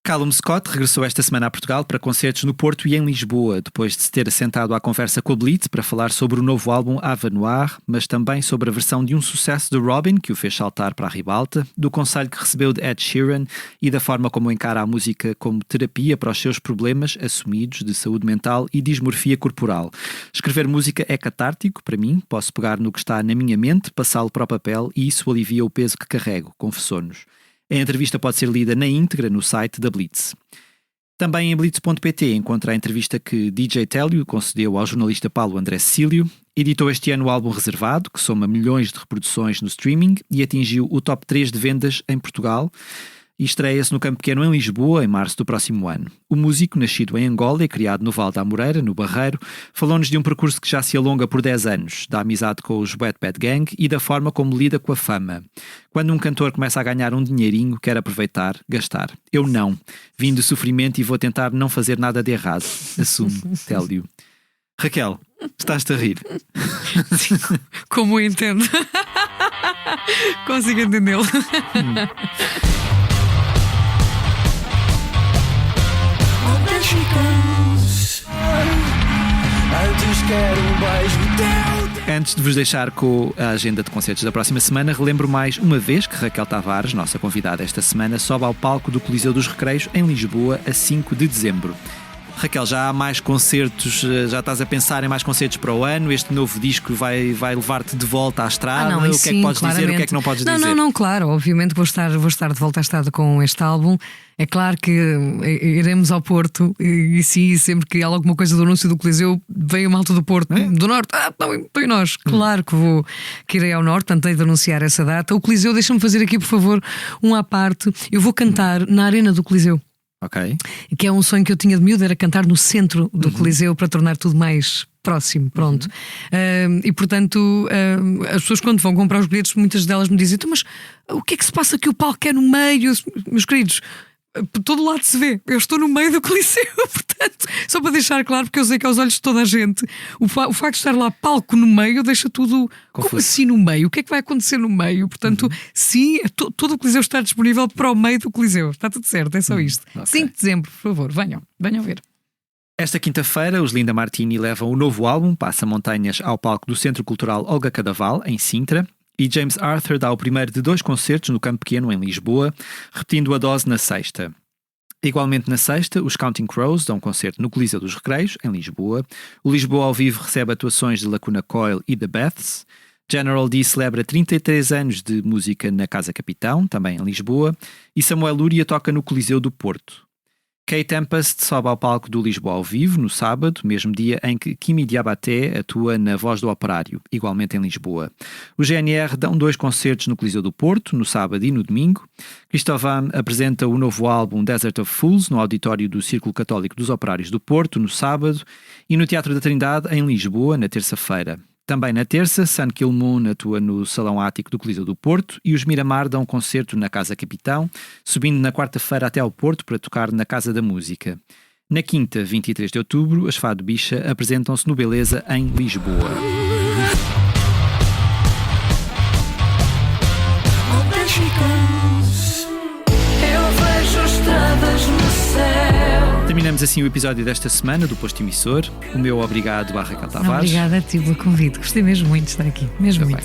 S1: Callum Scott regressou esta semana a Portugal para concertos no Porto e em Lisboa, depois de se ter assentado à conversa com a Blitz para falar sobre o novo álbum Ava Noir, mas também sobre a versão de um sucesso de Robin, que o fez saltar para a ribalta, do conselho que recebeu de Ed Sheeran e da forma como encara a música como terapia para os seus problemas assumidos de saúde mental e dismorfia corporal. Escrever música é catártico, para mim, posso pegar no que está na minha mente, passá-lo para o papel e isso alivia o peso que carrego, confessou-nos. A entrevista pode ser lida na íntegra no site da Blitz. Também em blitz.pt encontra a entrevista que DJ Télio concedeu ao jornalista Paulo André Cecílio. Editou este ano o álbum Reservado, que soma milhões de reproduções no streaming e atingiu o top 3 de vendas em Portugal e estreia-se no Campo Pequeno em Lisboa em março do próximo ano. O músico, nascido em Angola e criado no Val da Amoreira, no Barreiro, falou-nos de um percurso que já se alonga por 10 anos, da amizade com os Wet Bad Gang e da forma como lida com a fama. Quando um cantor começa a ganhar um dinheirinho, quer aproveitar, gastar. Eu não. Vim do sofrimento e vou tentar não fazer nada de errado. Assumo, Télio. Raquel, estás-te a rir?
S2: Sim, como eu entendo. Consigo entendê-lo.
S1: Antes de vos deixar com a agenda de concertos da próxima semana, relembro mais uma vez que Raquel Tavares, nossa convidada esta semana, sobe ao palco do Coliseu dos Recreios em Lisboa a 5 de dezembro. Raquel, já há mais concertos, já estás a pensar em mais concertos para o ano? Este novo disco vai levar-te de volta à estrada?
S2: Não,
S1: o que
S2: sim,
S1: é que podes
S2: claramente
S1: dizer, o que é que não podes dizer?
S2: Não, claro, obviamente vou estar de volta à estrada com este álbum. É claro que iremos ao Porto e sim, sempre que há alguma coisa do anúncio do Coliseu, vem uma malta do Porto, do Norte, estou em nós. Claro que irei ao Norte, tentei de anunciar essa data. O Coliseu, deixa-me fazer aqui, por favor, um à parte. Eu vou cantar na Arena do Coliseu.
S1: Ok.
S2: Que é um sonho que eu tinha de miúdo, era cantar no centro do Coliseu para tornar tudo mais próximo, pronto. E portanto, as pessoas quando vão comprar os bilhetes, muitas delas me dizem: mas o que é que se passa aqui? O palco é no meio, meus queridos. Por todo lado se vê, eu estou no meio do Coliseu, portanto, só para deixar claro, porque eu sei que aos olhos de toda a gente o facto de estar lá palco no meio deixa tudo confuso. Como assim no meio? O que é que vai acontecer no meio? Portanto, sim, todo o Coliseu está disponível para o meio do Coliseu, está tudo certo, é só isto. Okay. 5 de dezembro, por favor, venham ver.
S1: Esta quinta-feira, os Linda Martini levam o novo álbum Passa Montanhas ao palco do Centro Cultural Olga Cadaval, em Sintra. E James Arthur dá o primeiro de 2 concertos no Campo Pequeno, em Lisboa, repetindo a dose na sexta. Igualmente na sexta, os Counting Crows dão um concerto no Coliseu dos Recreios, em Lisboa. O Lisboa ao vivo recebe atuações de Lacuna Coil e The Beths. General D celebra 33 anos de música na Casa Capitão, também em Lisboa. E Samuel Lúria toca no Coliseu do Porto. Kay Tempest sobe ao palco do Lisboa ao vivo, no sábado, mesmo dia em que Kimi Diabaté atua na Voz do Operário, igualmente em Lisboa. O GNR dão 2 concertos no Coliseu do Porto, no sábado e no domingo. Cristóvão apresenta o novo álbum Desert of Fools no auditório do Círculo Católico dos Operários do Porto, no sábado, e no Teatro da Trindade, em Lisboa, na terça-feira. Também na terça, Sun Kill Moon atua no Salão Ático do Coliseu do Porto e os Miramar dão um concerto na Casa Capitão, subindo na quarta-feira até ao Porto para tocar na Casa da Música. Na quinta, 23 de outubro, as Fado Bicha apresentam-se no Beleza, em Lisboa.
S4: Eu vejo estradas no céu.
S1: Terminamos assim o episódio desta semana do Posto Emissor. O meu obrigado à Raquel Tavares.
S2: Obrigada a ti pelo convite. Gostei mesmo muito de estar aqui. Mesmo muito.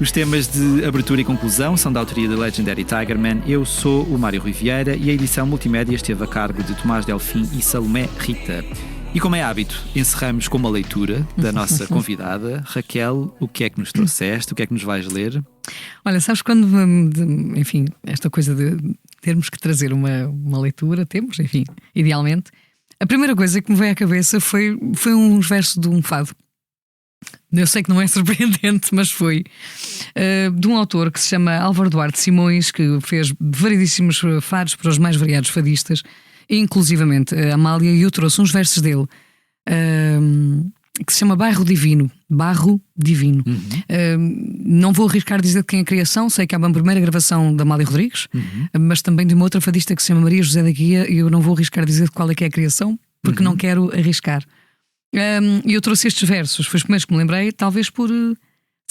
S1: Os temas de abertura e conclusão são da autoria da Legendary Tigerman. Eu sou o Mário Rui Vieira e a edição multimédia esteve a cargo de Tomás Delfim e Salomé Rita. E como é hábito, encerramos com uma leitura da nossa convidada. Raquel, o que é que nos trouxeste? O que é que nos vais ler?
S2: Olha, sabes quando, enfim, esta coisa de termos que trazer uma leitura, temos, enfim, idealmente, a primeira coisa que me veio à cabeça foi uns versos de um fado. Eu sei que não é surpreendente, mas foi de um autor que se chama Álvaro Duarte Simões, que fez variedíssimos fados para os mais variados fadistas, inclusivamente a Amália, e eu trouxe uns versos dele que se chama Barro Divino. Não vou arriscar dizer de quem é a criação. Sei que há uma primeira gravação da Amália Rodrigues, mas também de uma outra fadista que se chama Maria José da Guia, e eu não vou arriscar dizer de qual é que é a criação, porque não quero arriscar. E eu trouxe estes versos, foi os primeiros que me lembrei, talvez por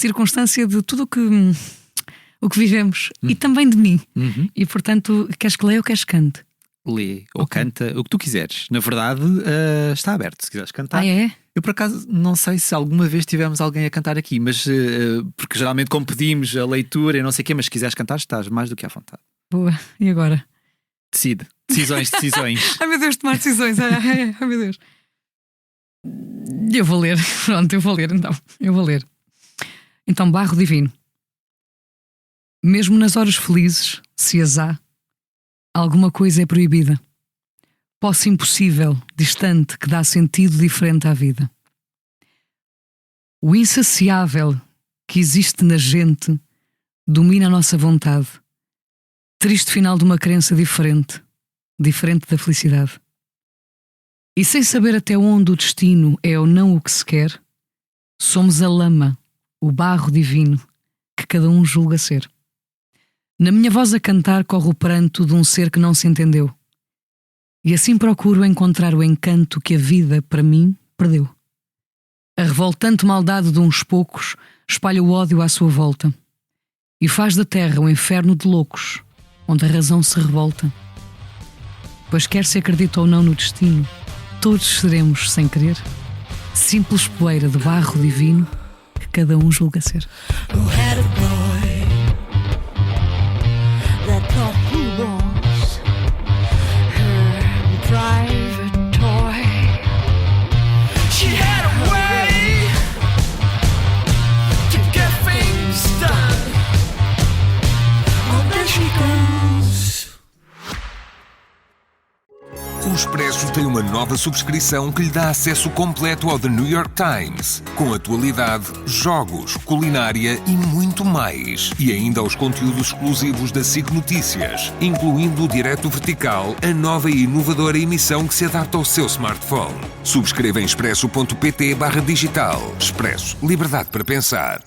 S2: circunstância de tudo o que vivemos e também de mim. E portanto, queres que leia ou queres que cante?
S1: Lê ou canta o que tu quiseres. Na verdade, está aberto se quiseres cantar.
S2: Ah, é?
S1: Eu por acaso não sei se alguma vez tivemos alguém a cantar aqui, mas porque geralmente como pedimos a leitura e não sei o quê, mas se quiseres cantar estás mais do que à vontade.
S2: Boa, e agora?
S1: Decide. Decisões.
S2: Ai meu Deus, tomar decisões. Ai meu Deus. Eu vou ler. Pronto, eu vou ler então. Então, Barro Divino. Mesmo nas horas felizes, se as há, alguma coisa é proibida. Posse impossível, distante, que dá sentido diferente à vida. O insaciável que existe na gente domina a nossa vontade. Triste final de uma crença diferente da felicidade. E sem saber até onde o destino é ou não o que se quer, somos a lama, o barro divino, que cada um julga ser. Na minha voz a cantar corre o pranto de um ser que não se entendeu. E assim procuro encontrar o encanto que a vida, para mim, perdeu. A revoltante maldade de uns poucos espalha o ódio à sua volta e faz da terra um inferno de loucos, onde a razão se revolta. Pois quer se acredite ou não no destino, todos seremos, sem querer, simples poeira de barro divino que cada um julga ser.
S5: Who had a boy that thought he was her private toy. She had a way to get things done. Oh, there she goes.
S3: O Expresso tem uma nova subscrição que lhe dá acesso completo ao The New York Times, com atualidade, jogos, culinária e muito mais. E ainda aos conteúdos exclusivos da SIC Notícias, incluindo o Direto Vertical, a nova e inovadora emissão que se adapta ao seu smartphone. Subscreva em expresso.pt/digital. Expresso. Liberdade para pensar.